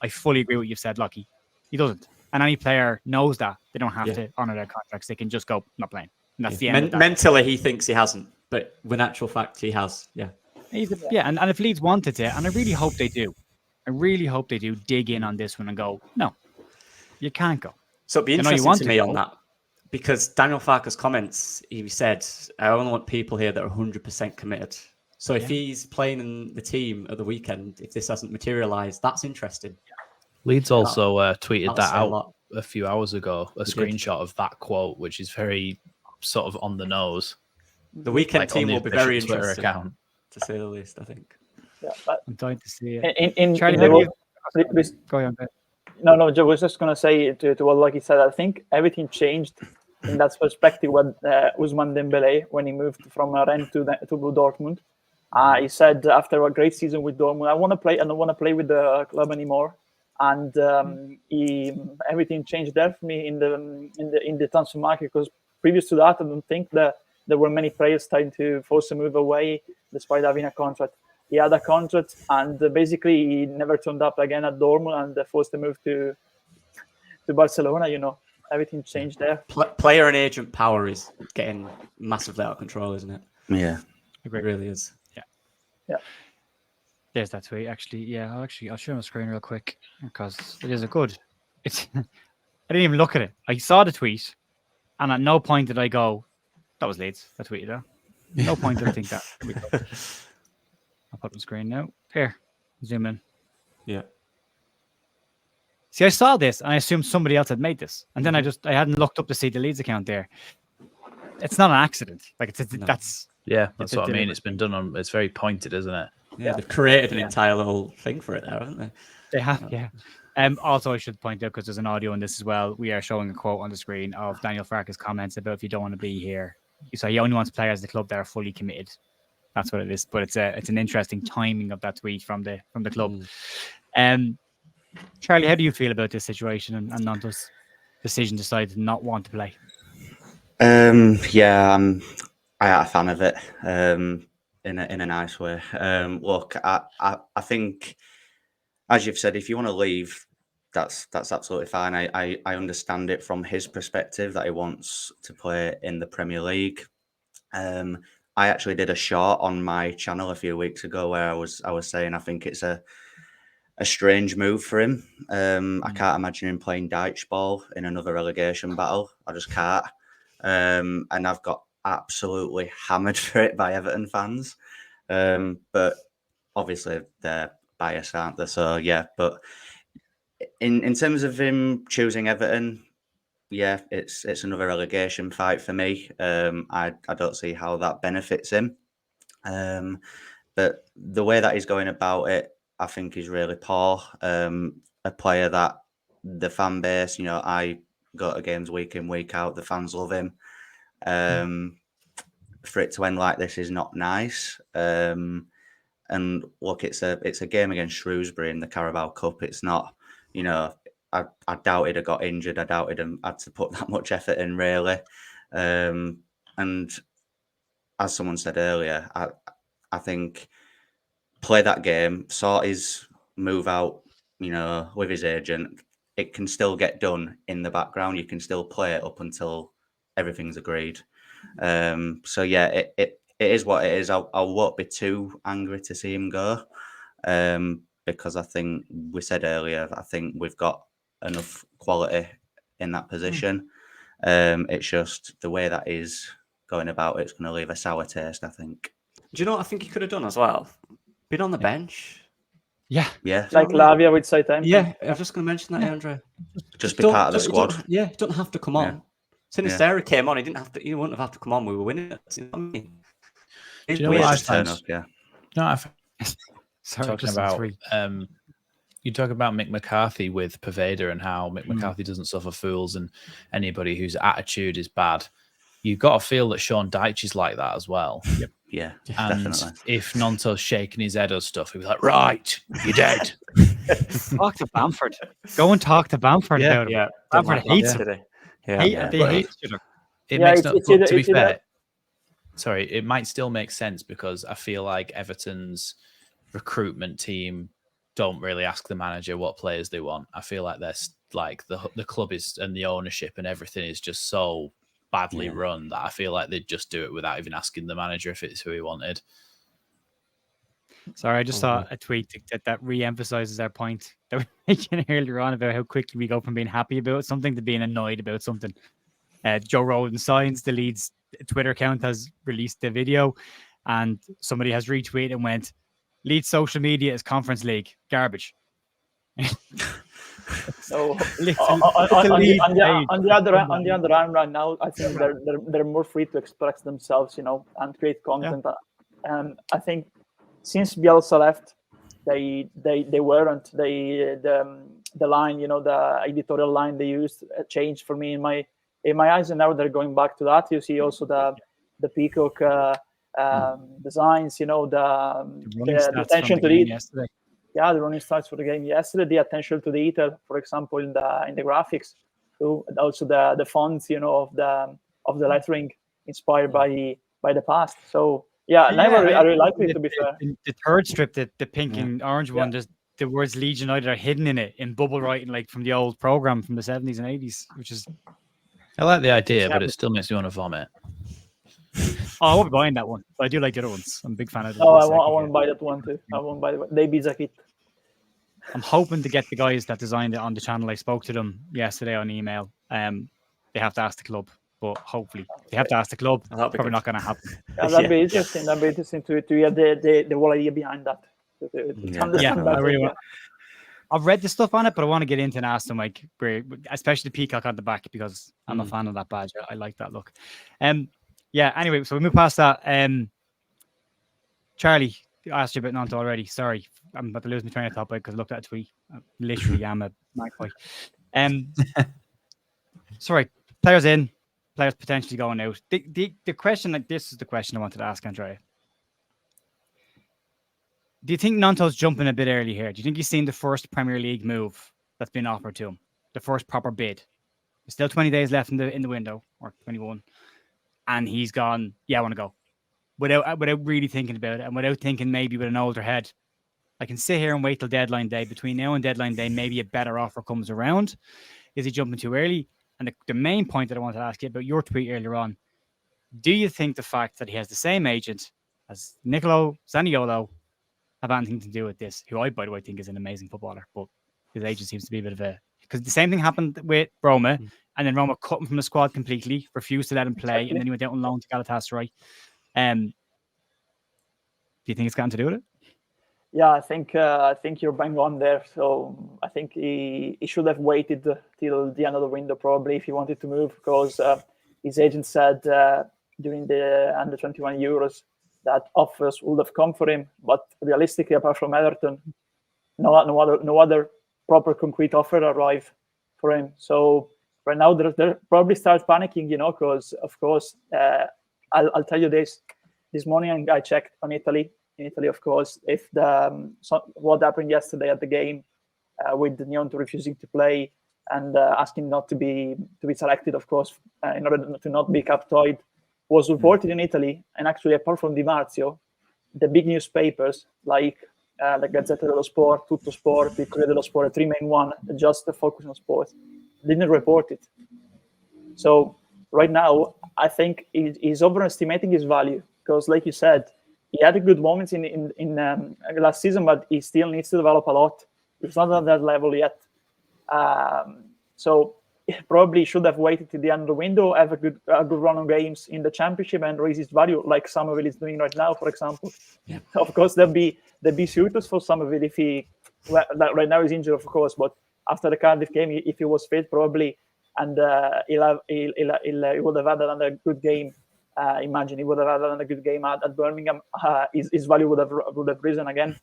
I fully agree with what you've said, Lucky. He doesn't, and any player knows that they don't have to honour their contracts. They can just go, not playing, and that's the end. Of that. Mentally, he thinks he hasn't, but in actual fact, he has. Yeah, and if Leeds wanted to, and I really hope they do, dig in on this one and go, no, you can't go. So it'd be interesting to me on that. Because Daniel Farke's comments, he said, I only want people here that are 100% committed. So if he's playing in the team at the weekend, if this hasn't materialised, that's interesting. Leeds also tweeted that out a few hours ago, a screenshot of that quote, which is very sort of on the nose. The weekend team will be very interesting, to say the least, I think. Yeah, I'm dying to see it. Charlie, go on. No, I was just going to say to what Lucky said, I think everything changed in that perspective when Ousmane Dembélé, when he moved from Rennes to Dortmund. He said after a great season with Dortmund, I don't want to play with the club anymore. and everything changed there for me in the transfer market, because previous to that, I don't think that there were many players trying to force a move away despite having a contract. He had a contract, and basically he never turned up again at Dortmund, and forced a move to Barcelona. Everything changed there. Player and agent power is getting massively out of control, isn't it? Yeah, it really is. Yeah. There's that tweet. Actually, yeah. I'll show my screen real quick because it is a good. It's. I didn't even look at it. I saw the tweet, and at no point did I go, "That was Leeds." That tweeted that. No point did I think that. I'll put it on the screen now. Here, zoom in. Yeah. See, I saw this and I assumed somebody else had made this, and then I hadn't looked up to see the Leeds account there. It's not an accident. Like that's what I mean. It's been done on. It's very pointed, isn't it? Yeah, they've created an entire little thing for it there, haven't they? They have, yeah. Also, I should point out, because there's an audio in this as well, we are showing a quote on the screen of Daniel Farke's comments about if you don't want to be here. So he only wants players at the club that are fully committed. That's what it is. But it's an interesting timing of that tweet from the club. Charlie, how do you feel about this situation and Gnonto's decision to decide to not want to play? Yeah, I'm a fan of it. In a nice way. Look, I think, as you've said, if you want to leave, that's absolutely fine. I understand it from his perspective that he wants to play in the Premier League. I actually did a short on my channel a few weeks ago where I was saying I think it's a strange move for him. I can't imagine him playing Dyche ball in another relegation battle. I just can't. And I've got absolutely hammered for it by Everton fans. But obviously they're biased, aren't they? So yeah, but in terms of him choosing Everton, yeah, it's another relegation fight for me. I don't see how that benefits him. But the way that he's going about it, I think is really poor. A player that the fan base, I go to games week in, week out, the fans love him. For it to end like this is not nice. And look, it's a game against Shrewsbury in the Carabao Cup. It's not, I doubted I got injured. I doubted him had to put that much effort in, really. And as someone said earlier, I think play that game, sort his move out, with his agent. It can still get done in the background. You can still play it up until everything's agreed. So yeah, it is what it is. I won't be too angry to see him go, because I think we said earlier, I think we've got enough quality in that position. It's just the way that he's going about it's going to leave a sour taste, I think. Do you know what I think he could have done as well? Been on the bench. Yeah. Like Lavia with Southampton. Yeah, I was just going to mention that, Andre. Just be part of the squad. He doesn't have to come on. Sinistera came on. He didn't have to. He wouldn't have had to come on. We were winning. You know what I mean? Do you know what I turn up, yeah. No, Sorry, talking about you talk about Mick McCarthy with Pervader and how Mick McCarthy doesn't suffer fools and anybody whose attitude is bad. You've got to feel that Sean Dyche is like that as well. Yep. Yeah, and definitely. if Gnonto's shaking his head or stuff, he'd be like, "Right, you're dead." Talk to Bamford. Go and talk to Bamford about him. Yeah, Bamford hates him. They hate each other. To be fair, sorry, it might still make sense because I feel like Everton's recruitment team don't really ask the manager what players they want. I feel like they're like the club is and the ownership and everything is just so badly run that I feel like they'd just do it without even asking the manager if it's who he wanted. Sorry, I just saw a tweet that re-emphasizes our point that we were making earlier on about how quickly we go from being happy about something to being annoyed about something. Joe Rodon signs, the Leeds Twitter account has released the video, and somebody has retweeted and went, Leeds social media is Conference League. Garbage. So on the other hand, right now, I think they're more free to express themselves, and create content. I think since Bielsa left, they weren't the line, the editorial line they used changed for me in my eyes, and now they're going back to that. You see also the peacock designs, the attention to detail. Yeah, the running starts for the game. Yesterday, the attention to detail, for example, in the graphics, also the fonts, of the lettering inspired by the past. So yeah, Yeah, never are really likely, to be fair. The third strip, the pink and orange one, just the words Leeds United are hidden in it in bubble writing, like from the old program from the 70s and 80s, which is. I like the idea, but it still makes me want to vomit. I won't be buying that one, but I do like the other ones. I'm a big fan of them. Oh, I want to buy that one too. I won't buy the Ibiza kit. I'm hoping to get the guys that designed it on the channel. I spoke to them yesterday on email. They have to ask the club, but hopefully they have to ask the club. Probably not going to happen. Yeah, that'd be interesting. That'd be interesting to hear the whole idea behind that. I've read the stuff on it, but I want to get into and ask them, like, especially the peacock on the back, because I'm a fan of that badge. I like that look. Anyway, so we move past that. Charlie, I asked you about Gnonto already. Sorry, I'm about to lose my train of thought because I looked at a tweet. I literally am a magpie. Sorry, players in, players potentially going out. The question, like, this is the question I wanted to ask Andrea. Do you think Gnonto's jumping a bit early here? Do you think he's seen the first Premier League move that's been offered to him? The first proper bid? There's still 20 days left in the window, or 21. And he's gone, yeah, I want to go. Without really thinking about it, and without thinking maybe with an older head. I can sit here and wait till deadline day. Between now and deadline day, maybe a better offer comes around. Is he jumping too early? And the main point that I wanted to ask you about your tweet earlier on, do you think the fact that he has the same agent as Nicolo Zaniolo have anything to do with this? Who I, by the way, think is an amazing footballer, but his agent seems to be a bit of a... Because the same thing happened with Roma, and then Roma cut him from the squad completely, refused to let him play, and then he went out on loan to Galatasaray. Do you think it's got to do with it? Yeah, I think you're bang on there. So I think he should have waited till the end of the window, probably, if he wanted to move, because his agent said during the under 21 Euros that offers would have come for him, but realistically, apart from Everton, no other proper concrete offer arrived for him. So right now they're probably start panicking, because of course I'll tell you this morning I checked on Italy. In Italy, of course, if what happened yesterday at the game with Gnonto refusing to play and asking not to be selected, of course, in order to not be captoid, was reported in Italy. And actually, apart from Di Marzio, the big newspapers like the Gazzetta dello Sport, Tutto Sport, the Corriere dello Sport, the three main one, just focus on sports, didn't report it. So right now, I think he's overestimating his value because, like you said, he had good moments in last season, but he still needs to develop a lot. He's not at that level yet. So he probably should have waited to the end of the window, have a good run of games in the championship and raise his value, like Somerville is doing right now, for example. Yeah. Of course, there'd be suitors for Somerville if he right now he's injured, of course, but after the Cardiff game, if he was fit, probably, and he would have had another good game. Imagine he would have had another good game at Birmingham. His value would have risen again,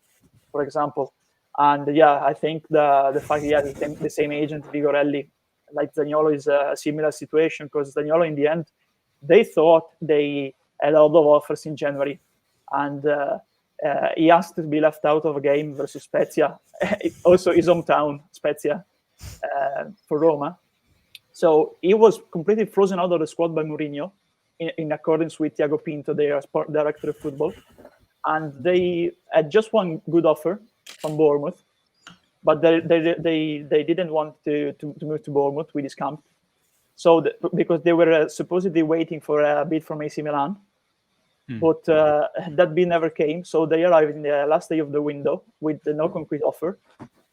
for example. And yeah, I think the fact he has the same agent, Vigorelli, like Zaniolo, is a similar situation, because Zaniolo, in the end, they thought they had a lot of offers in January, and he asked to be left out of a game versus Spezia, also his hometown, Spezia, for Roma. So he was completely frozen out of the squad by Mourinho, in accordance with Thiago Pinto, their sport director of football. And they had just one good offer from Bournemouth, but they didn't want to move to Bournemouth with his camp. So because they were supposedly waiting for a bid from AC Milan, but that bid never came. So they arrived in the last day of the window with no concrete offer.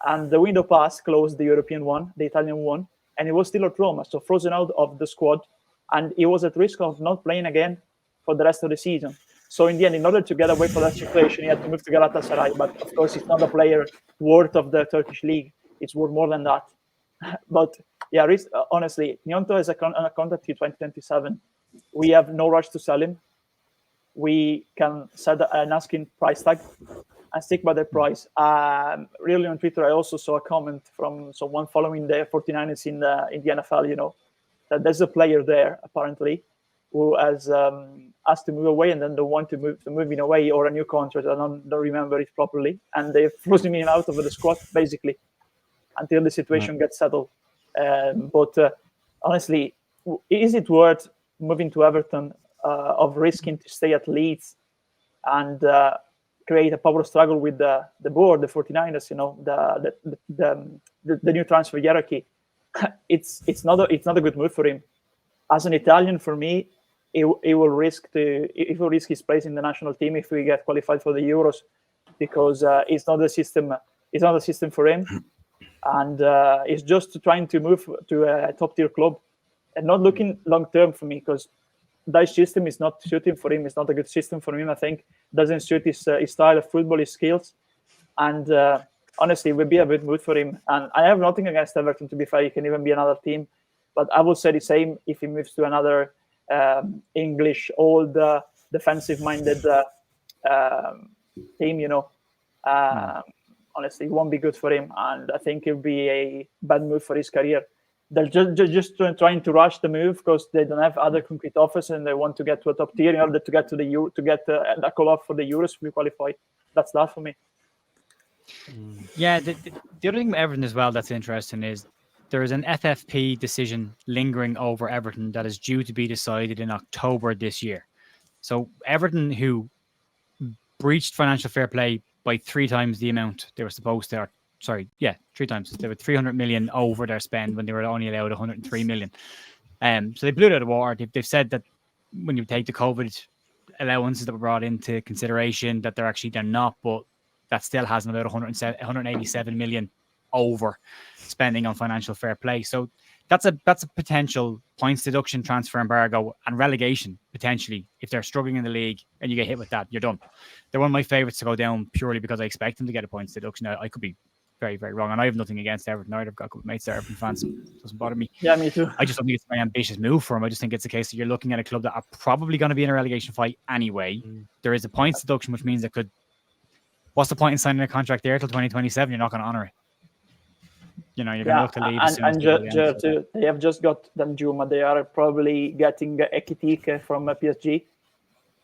And the window closed, the European one, the Italian one, and it was still at Roma, so frozen out of the squad. And he was at risk of not playing again for the rest of the season. So in the end, in order to get away from that situation, he had to move to Galatasaray. But of course, he's not a player worth of the Turkish league. It's worth more than that. But yeah, honestly, Gnonto has a contract till 2027. We have no rush to sell him. We can set an asking price tag and stick by the price. Really, on Twitter, I also saw a comment from someone following the 49ers in the NFL, that there's a player there, apparently, who has asked to move away and then don't want to move in away or a new contract. I don't remember it properly, and they froze him out of the squad basically until the situation gets settled. But honestly, is it worth moving to Everton of risking to stay at Leeds and create a power struggle with the board, the 49ers? You know, the new transfer hierarchy. It's not a good move for him. As an Italian, for me, he will risk his place in the national team if we get qualified for the Euros, because it's not a system. It's not a system for him, and he's just trying to move to a top tier club and not looking long term for me, because that system is not suiting for him. It's not a good system for him. I think doesn't suit his style of football, his skills, and honestly, it would be a bit mood for him. And I have nothing against Everton. To be fair, he can even be another team, but I would say the same if he moves to another English, old, defensive-minded team. You know, honestly, it won't be good for him, and I think it'll be a bad move for his career. They're just trying to rush the move because they don't have other concrete offers, and they want to get to a top tier in order to get to a call off for the Euros to be qualified. That's that for me. Yeah, the other thing with Everton as well that's interesting is there is an FFP decision lingering over Everton that is due to be decided in October this year. So Everton, who breached financial fair play by 3 times the amount they were supposed to, 3 times. They were 300 million over their spend when they were only allowed 103 million. So they blew it out of the water. They've said that when you take the COVID allowances that were brought into consideration, that they're not, but that still has them about 187 million over spending on financial fair play. So that's a potential points deduction, transfer embargo, and relegation potentially if they're struggling in the league and you get hit with that, you're done. They're one of my favourites to go down purely because I expect them to get a points deduction. I could be very, very wrong, and I have nothing against Everton either. I've got a couple of mates that are Everton fans. It doesn't bother me. Yeah, me too. I just don't think it's a very ambitious move for him. I just think it's a case that you're looking at a club that are probably going to be in a relegation fight anyway. There is a points deduction, which means what's the point in signing a contract there till 2027? You're not going to honour it. You know, you're going to look to leave as soon as they have just got Danjuma. They are probably getting Ekitik from PSG,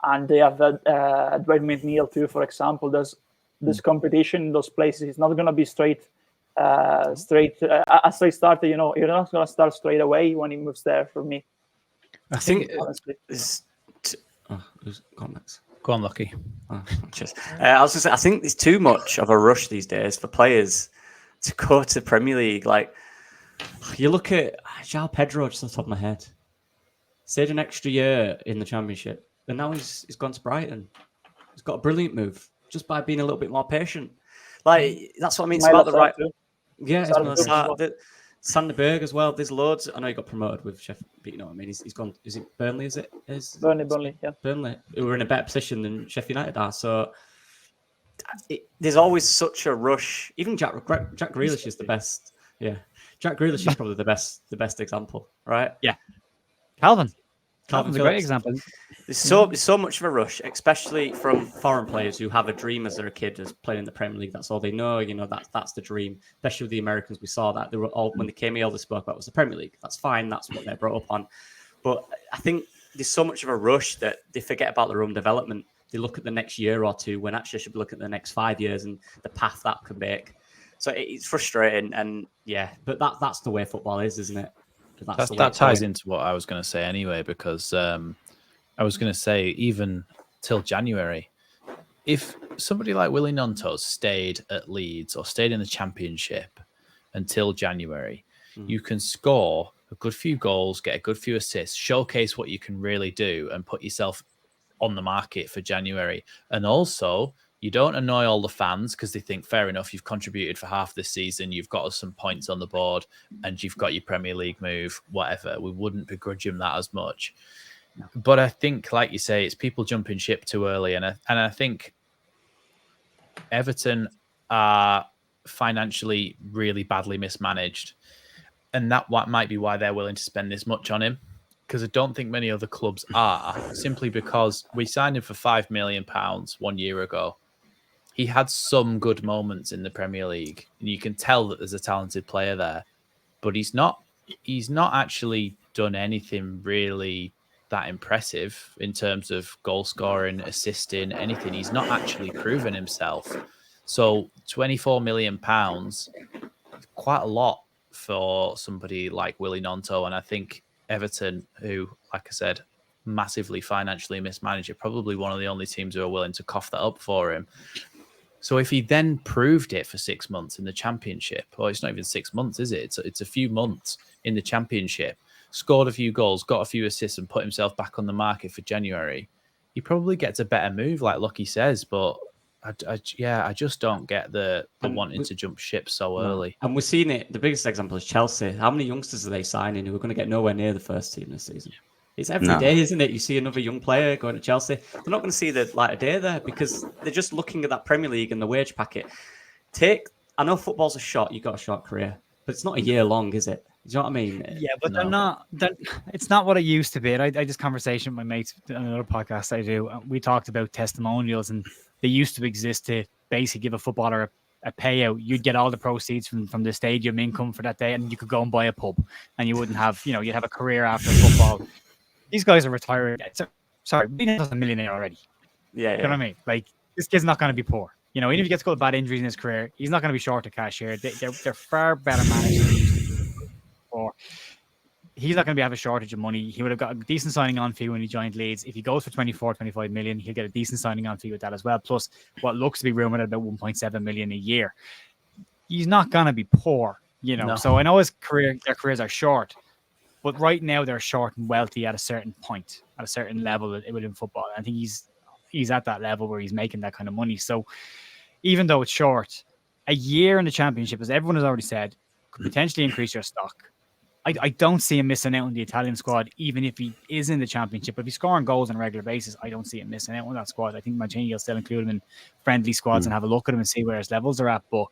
and they have Dwight McNeil too, for example. There's this competition in those places. It's not going to be straight a straight starter. You know, you're not going to start straight away when he moves there. For me, I think honestly. Who's gone next? Go on, Lucky. Oh, cheers. I was just saying, I think there's too much of a rush these days for players to go to Premier League. Like, you look at João Pedro just off the top of my head. Stayed an extra year in the Championship, and now he's gone to Brighton. He's got a brilliant move just by being a little bit more patient. Like, that's what I mean. It's about the right. Yeah, it's Sanderberg as well. There's loads. I know he got promoted with Sheffield, but you know what I mean. He's gone. Is it Burnley? Is it? Burnley, yeah. Burnley, who were in a better position than Sheffield United are. So there's always such a rush. Even Jack Grealish is the best. Yeah, Jack Grealish is probably the best example, right? Yeah, Calvin's a great example. There's so much of a rush, especially from foreign players who have a dream as they're a kid, as playing in the Premier League. That's all they know. You know, that's the dream. Especially with the Americans, we saw that they were all when they came here. All they spoke about was the Premier League. That's fine. That's what they're brought up on. But I think there's so much of a rush that they forget about their own development. They look at the next year or two when actually they should be looking at the next 5 years and the path that could make. So it's frustrating, and yeah, but that's the way football is, isn't it? That ties into what I was going to say anyway, because I was going to say even till January, if somebody like Willie Gnonto stayed at Leeds or stayed in the Championship until January, you can score a good few goals, get a good few assists, showcase what you can really do, and put yourself on the market for January. And also, you don't annoy all the fans because they think, fair enough, you've contributed for half this season, you've got us some points on the board, and you've got your Premier League move, whatever. We wouldn't begrudge him that as much. No. But I think, like you say, it's people jumping ship too early. And I think Everton are financially really badly mismanaged. And that might be why they're willing to spend this much on him. Because I don't think many other clubs are, simply because we signed him for £5 million 1 year ago. He had some good moments in the Premier League, and you can tell that there's a talented player there, but he's not actually done anything really that impressive in terms of goal scoring, assisting, anything. He's not actually proven himself. So £24 million, quite a lot for somebody like Willie Gnonto. And I think Everton, who, like I said, massively financially mismanaged, are probably one of the only teams who are willing to cough that up for him. So if he then proved it for 6 months in the Championship, or it's not even 6 months, is it? It's a few months in the Championship, scored a few goals, got a few assists, and put himself back on the market for January, he probably gets a better move, like Lucky says. But I just don't get the wanting to jump ship so early. And we're seeing it. The biggest example is Chelsea. How many youngsters are they signing who are going to get nowhere near the first team this season? It's every day, isn't it? You see another young player going to Chelsea. They're not going to see the light of day there because they're just looking at that Premier League and the wage packet. I know football's a shot. You got a short career, but it's not a year long, is it? Do you know what I mean? Yeah, but they're not. It's not what it used to be. And I just conversation with my mates on another podcast I do. We talked about testimonials, and they used to exist to basically give a footballer a payout. You'd get all the proceeds from the stadium income for that day, and you could go and buy a pub, and you wouldn't have, you'd have a career after football. These guys are retiring. Sorry, Bina's a millionaire already. Yeah. You know what I mean? Like, this kid's not going to be poor. Even if he gets a couple of bad injuries in his career, he's not going to be short of cash here. They're far better managed than he used to be before. He's not going to have a shortage of money. He would have got a decent signing on fee when he joined Leeds. If he goes for 25 million, he'll get a decent signing on fee with that as well. Plus what looks to be rumored at about 1.7 million a year. He's not going to be poor, No. So I know their careers are short, but right now they're short and wealthy at a certain point, at a certain level within football. I think he's at that level where he's making that kind of money. So even though it's short, a year in the Championship, as everyone has already said, could potentially increase your stock. I don't see him missing out on the Italian squad, even if he is in the Championship. If he's scoring goals on a regular basis, I don't see him missing out on that squad. I think Mancini will still include him in friendly squads and have a look at him and see where his levels are at. But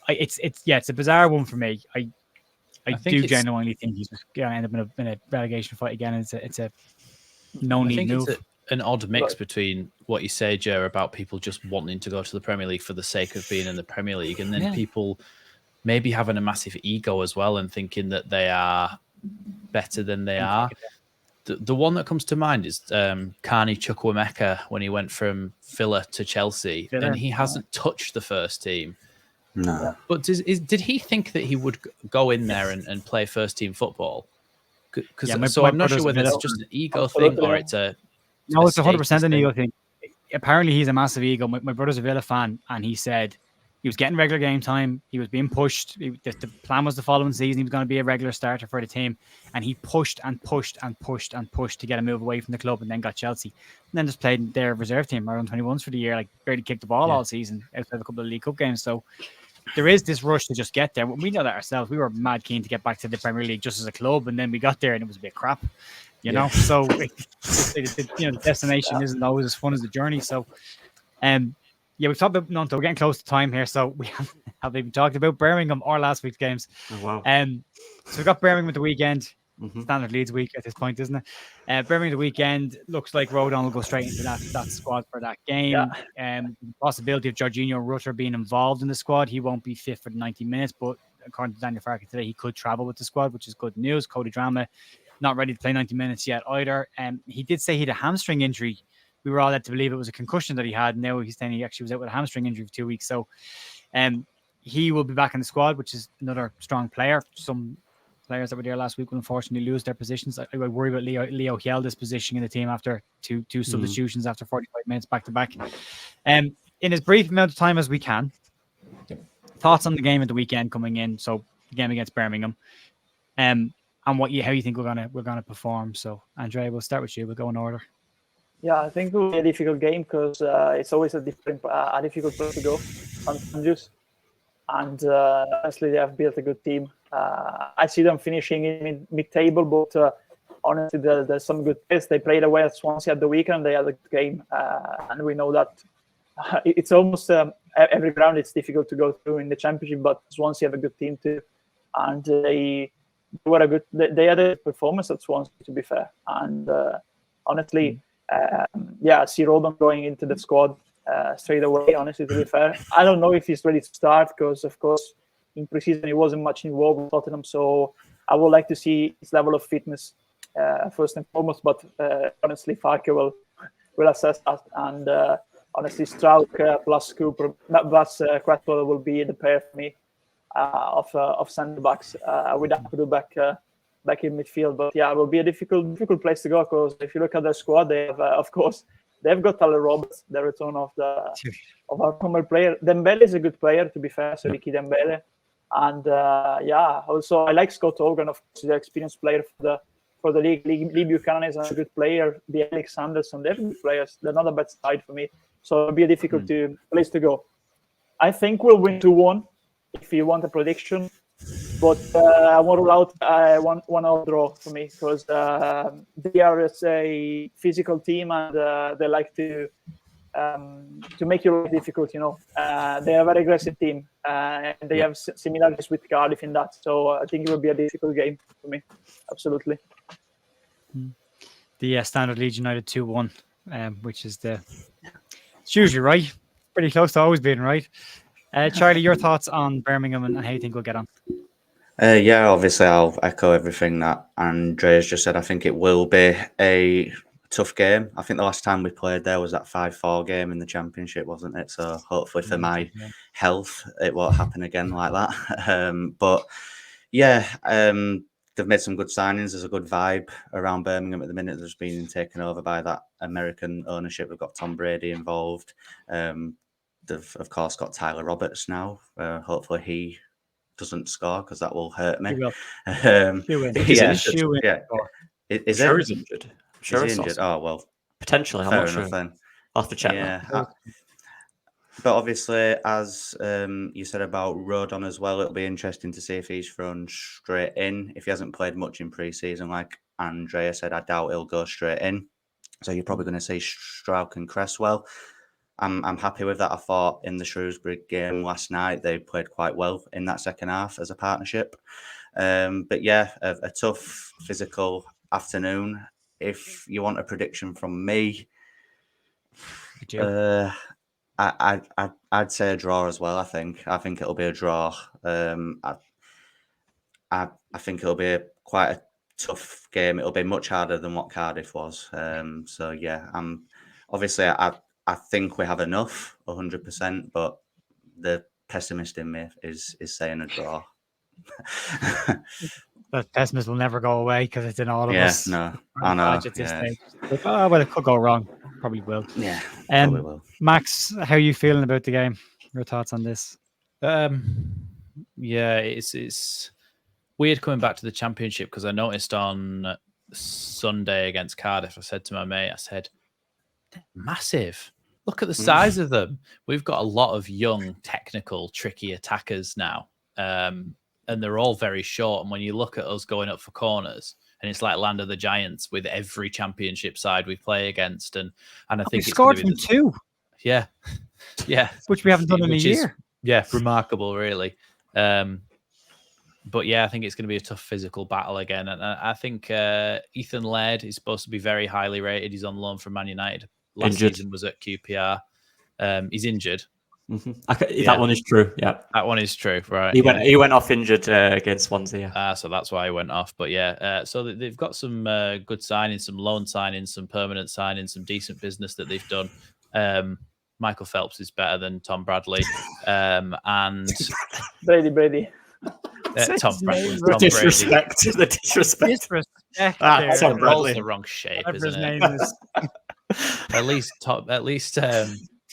it's a bizarre one for me. I do genuinely think he's going to end up in a relegation fight again. It's a no-need move. It's an odd mix between what you say, Joe, about people just wanting to go to the Premier League for the sake of being in the Premier League, and then people maybe having a massive ego as well and thinking that they are better than they are. The one that comes to mind is Carney Chukwuemeka when he went from Villa to Chelsea, and he hasn't touched the first team. No. But did he think that he would go in there and play first team football? So I'm not sure whether it's just an ego thing or it's a... No, it's 100% an ego thing. Apparently, he's a massive ego. My brother's a Villa fan, and he said he was getting regular game time. He was being pushed. The plan was the following season he was going to be a regular starter for the team, and he pushed and pushed and pushed and pushed to get a move away from the club, and then got Chelsea, and then just played their reserve team around 21s for the year. Like barely kicked the ball all season outside of a couple of League Cup games. So there is this rush to just get there. We know that ourselves. We were mad keen to get back to the Premier League just as a club, and then we got there and it was a bit crap. So the destination isn't always as fun as the journey. So, we've talked about Gnonto. We're getting close to time here, so we have even talked about Birmingham or last week's games. Oh, wow. So we've got Birmingham at the weekend. Standard Leeds week at this point, isn't it? Birmingham the weekend looks like Rodon will go straight into that squad for that game. The possibility of Jorginho Rutter being involved in the squad. He won't be fit for the 90 minutes, but according to Daniel Farke today, he could travel with the squad, which is good news. Cody Drama not ready to play 90 minutes yet either. He did say he had a hamstring injury. We were all led to believe it was a concussion that he had. Now he's saying he actually was out with a hamstring injury for 2 weeks. So he will be back in the squad, which is another strong player. Some players that were there last week will unfortunately lose their positions. I worry about Leo Hjelde's position in the team after two substitutions after 45 minutes back to back. In as brief amount of time as we can, thoughts on the game at the weekend coming in. So the game against Birmingham. And how you think we're gonna perform. So Andre, we'll start with you. We'll go in order. Yeah, I think it will be a difficult game because it's always a difficult place to go on Juice. And honestly, they have built a good team. I see them finishing in mid-table, but honestly, there's some good players. They played away at Swansea at the weekend. They had a good game, and we know that it's almost every round it's difficult to go through in the Championship. But Swansea have a good team too, and they had a performance at Swansea, to be fair. And honestly, I see Rodon going into the squad straight away. Honestly, to be fair, I don't know if he's ready to start because, of course, in preseason he wasn't much involved with Tottenham. So I would like to see his level of fitness first and foremost, but honestly, Farke will assess that, and honestly, Strauch plus Cooper plus Cresswell will be the pair for me of centre backs with Ampadu back in midfield. But yeah, it will be a difficult place to go, because if you look at their squad, they have of course they've got Tyler Roberts, the return of our former player. Dembele is a good player, to be fair, so Ricky Dembele, and also I like Scott Hogan, of course, he's an experienced player for the league. Lee Buchanan is a good player. The Alexanderson, they're good players. They're not a bad side for me, so it'll be a difficult place to go. I think we'll win 2-1 if you want a prediction, but I won't rule out 1-0 draw for me, because they are a physical team, and they like to make your life difficult. They are a very aggressive team, and they have similarities with Cardiff in that. So I think it will be a difficult game for me. Absolutely. The standard Leeds United 2-1, which is it's usually right. Pretty close to always being right. Charlie, your thoughts on Birmingham and how you think we'll get on? Obviously I'll echo everything that Andreas just said. I think it will be a tough game. I think the last time we played there was that 5-4 game in the Championship, wasn't it? So hopefully for my health, it won't happen again like that. They've made some good signings. There's a good vibe around Birmingham at the minute. There's been taken over by that American ownership. We've got Tom Brady involved. They've, of course, got Tyler Roberts now. Hopefully he doesn't score, because that will hurt me. He will. Is Sure he's injured. Sure he's injured. Oh, well. Potentially, I'm fair not enough sure. then. I'll have to check. But obviously, as you said about Rodon as well, it'll be interesting to see if he's thrown straight in. If he hasn't played much in pre-season, like Andrea said, I doubt he'll go straight in. So you're probably going to see Strauch and Cresswell. I'm happy with that. I thought in the Shrewsbury game last night, they played quite well in that second half as a partnership. But yeah, a tough physical afternoon. If you want a prediction from me, I'd say a draw as well. I think it'll be a draw. I think it'll be quite a tough game. It'll be much harder than what Cardiff was. So yeah, obviously I think we have enough, 100%. But the pessimist in me is saying a draw. That pessimist will never go away, because it's in all of us. No, I know. At this stage. Well, it could go wrong. Probably will. Yeah, probably will. Max, how are you feeling about the game? Your thoughts on this? It's weird coming back to the Championship, because I noticed on Sunday against Cardiff, I said to my mate, they're massive. Look at the size of them. We've got a lot of young, technical, tricky attackers now. And they're all very short. And when you look at us going up for corners, and it's like Land of the Giants with every Championship side we play against. And I think we it's scored from 2. Yeah. Which we haven't done in a year. Remarkable, really. But yeah, I think it's going to be a tough physical battle again. And I think Ethan Laird is supposed to be very highly rated. He's on loan from Man United. Last season was at QPR. He's injured. Mm-hmm. That one is true. Yeah, that one is true. Right. He went off injured against Swansea. So that's why he went off. But yeah, so they've got some good signings, some loan signings, some permanent signings, some decent business that they've done. Michael Phelps is better than Tom Bradley, and Brady. Tom Bradley. The disrespect. Tom Bradley. The wrong shape, isn't it?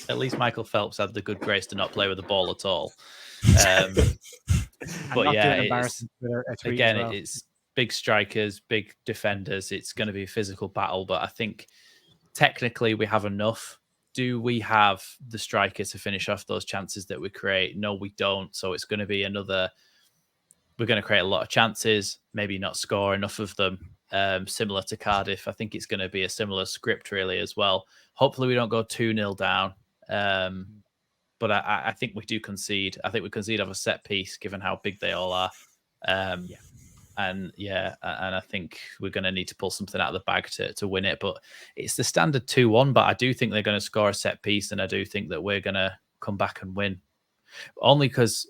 At least Michael Phelps had the good grace to not play with the ball at all. But yeah, it's big strikers, big defenders. It's going to be a physical battle, but I think technically we have enough. Do we have the striker to finish off those chances that we create? No, we don't. So it's going to be we're going to create a lot of chances, maybe not score enough of them. Similar to Cardiff, I think it's going to be a similar script really as well. Hopefully we don't go 2-0 down. But I think we do concede. I think we concede off a set piece, given how big they all are. And I think we're going to need to pull something out of the bag to win it. But it's the standard 2-1. But I do think they're going to score a set piece, and I do think that we're going to come back and win. Only because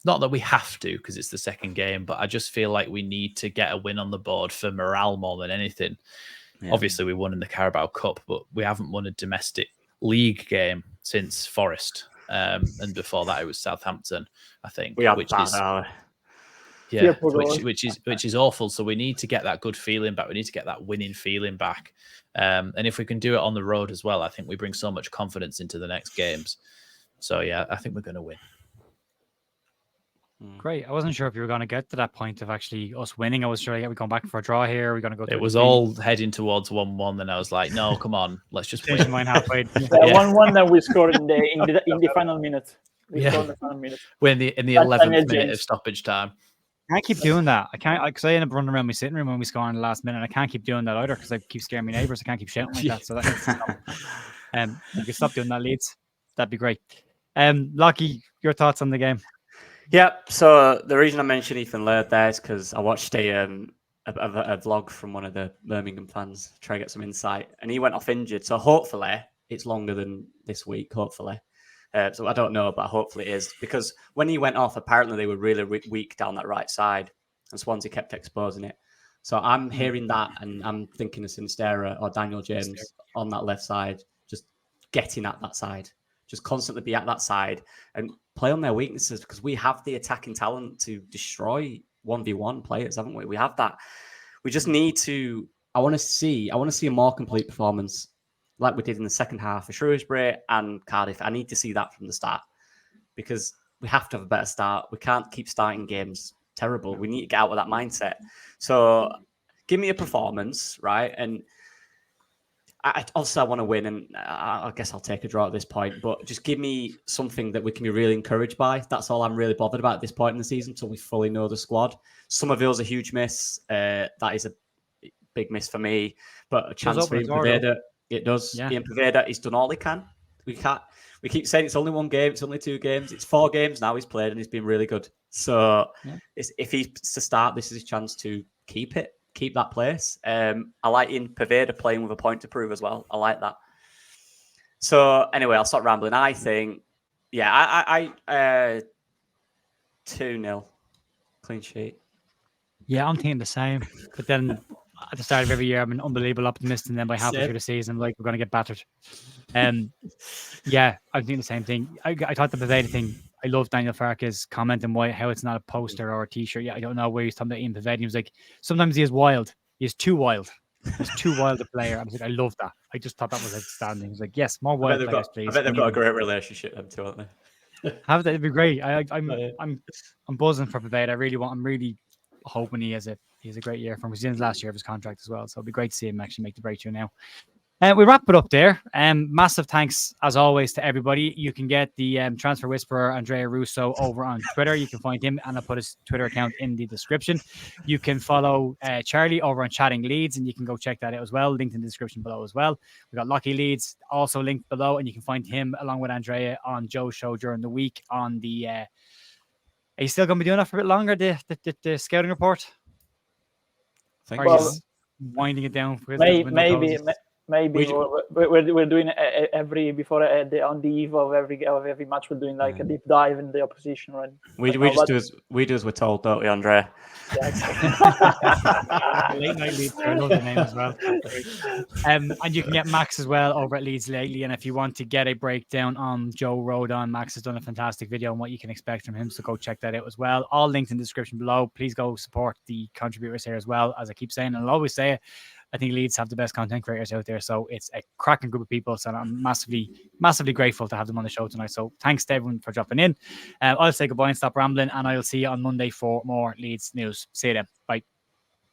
not that we have to because it's the second game, but I just feel like we need to get a win on the board for morale more than anything. Yeah. Obviously, we won in the Carabao Cup, but we haven't won a domestic league game since Forest. And before that, it was Southampton, I think. We are which bad, is, are we? yeah, which is awful. So we need to get that good feeling back. We need to get that winning feeling back. And if we can do it on the road as well, I think we bring so much confidence into the next games. So yeah, I think we're going to win. Great. I wasn't sure if you were going to get to that point of actually us winning. I was sure, we're going back for a draw here. We're going to go. It was all heading towards 1-1, and I was like, "No, come on, let's just win." Mine halfway. 1-1 that we scored in the final minute. We scored in the final minute. We're in the 11th minute of stoppage time. I can't keep doing that. I can't, because I end up running around my sitting room when we score in the last minute. I can't keep doing that either because I keep scaring my neighbours. I can't keep shouting like that. So that needs to stop. You can stop doing that, Leeds. That'd be great. Lockie, your thoughts on the game? Yeah, so the reason I mentioned Ethan Laird there is because I watched a vlog from one of the Birmingham fans try to get some insight, and he went off injured. So hopefully it's longer than this week, hopefully. So I don't know, but hopefully it is. Because when he went off, apparently they were really weak down that right side, and Swansea kept exposing it. So I'm hearing that, and I'm thinking of Sinistera or Daniel James on that left side, just getting at that side. Just constantly be at that side and play on their weaknesses, because we have the attacking talent to destroy 1v1 players, haven't we? We have that. We just need to. I want to see a more complete performance like we did in the second half for Shrewsbury and Cardiff. I need to see that from the start, because we have to have a better start. We can't keep starting games terrible. We need to get out of that mindset. So give me a performance, right? And I want to win, and I guess I'll take a draw at this point, but just give me something that we can be really encouraged by. That's all I'm really bothered about at this point in the season, until we fully know the squad. Summerville's a huge miss. That is a big miss for me, but a chance for Ian Poveda. It does. Yeah. Ian Poveda, he's done all he can. We keep saying it's only one game, it's only 2 games. It's 4 games now he's played, and he's been really good. So if he's to start, this is his chance to keep that place. I like Ian Poveda playing with a point to prove as well. I like that. So anyway, I'll stop rambling. I think, I 2-0 clean sheet. Yeah, I'm thinking the same. But then at the start of every year, I'm an unbelievable optimist, and then by halfway through the season, like, we're going to get battered. I'm thinking the same thing. I thought the Poveda thing. I love Daniel Farke's comment and how it's not a poster or a t-shirt. Yeah, I don't know where he's talking about Ian Poveda. He was like, sometimes he is wild. He is too wild. He's too wild a player. I was like, I love that. I just thought that was outstanding. He was like, yes, more wild players, please. I bet they've got a great relationship, them two, haven't they? Have they? It'd be great. I'm buzzing for Poveda. I'm really hoping he has a great year from his last year of his contract as well. So it'd be great to see him actually make the breakthrough now. We wrap it up there. Massive thanks, as always, to everybody. You can get the Transfer Whisperer, Andrea Russo, over on Twitter. You can find him, and I'll put his Twitter account in the description. You can follow Charlie over on Chatting Leeds, and you can go check that out as well. Linked in the description below as well. We've got Lockie Leeds also linked below, and you can find him along with Andrea on Joe's show during the week on the... are you still going to be doing that for a bit longer, the scouting report? I think winding it down. Maybe we're doing every before on the eve of every match, we're doing like a deep dive in the opposition, right? We do as we're told, don't we, Andrea? Yeah, exactly. Late night Leeds, I love the name as well. And you can get Max as well over at Leeds Lately. And if you want to get a breakdown on Joe Rodon, Max has done a fantastic video on what you can expect from him. So go check that out as well. All links in the description below. Please go support the contributors here as well. As I keep saying, and I'll always say it, I think Leeds have the best content creators out there. So it's a cracking group of people. So I'm massively, massively grateful to have them on the show tonight. So thanks to everyone for dropping in. I'll say goodbye and stop rambling. And I'll see you on Monday for more Leeds news. See you then. Bye.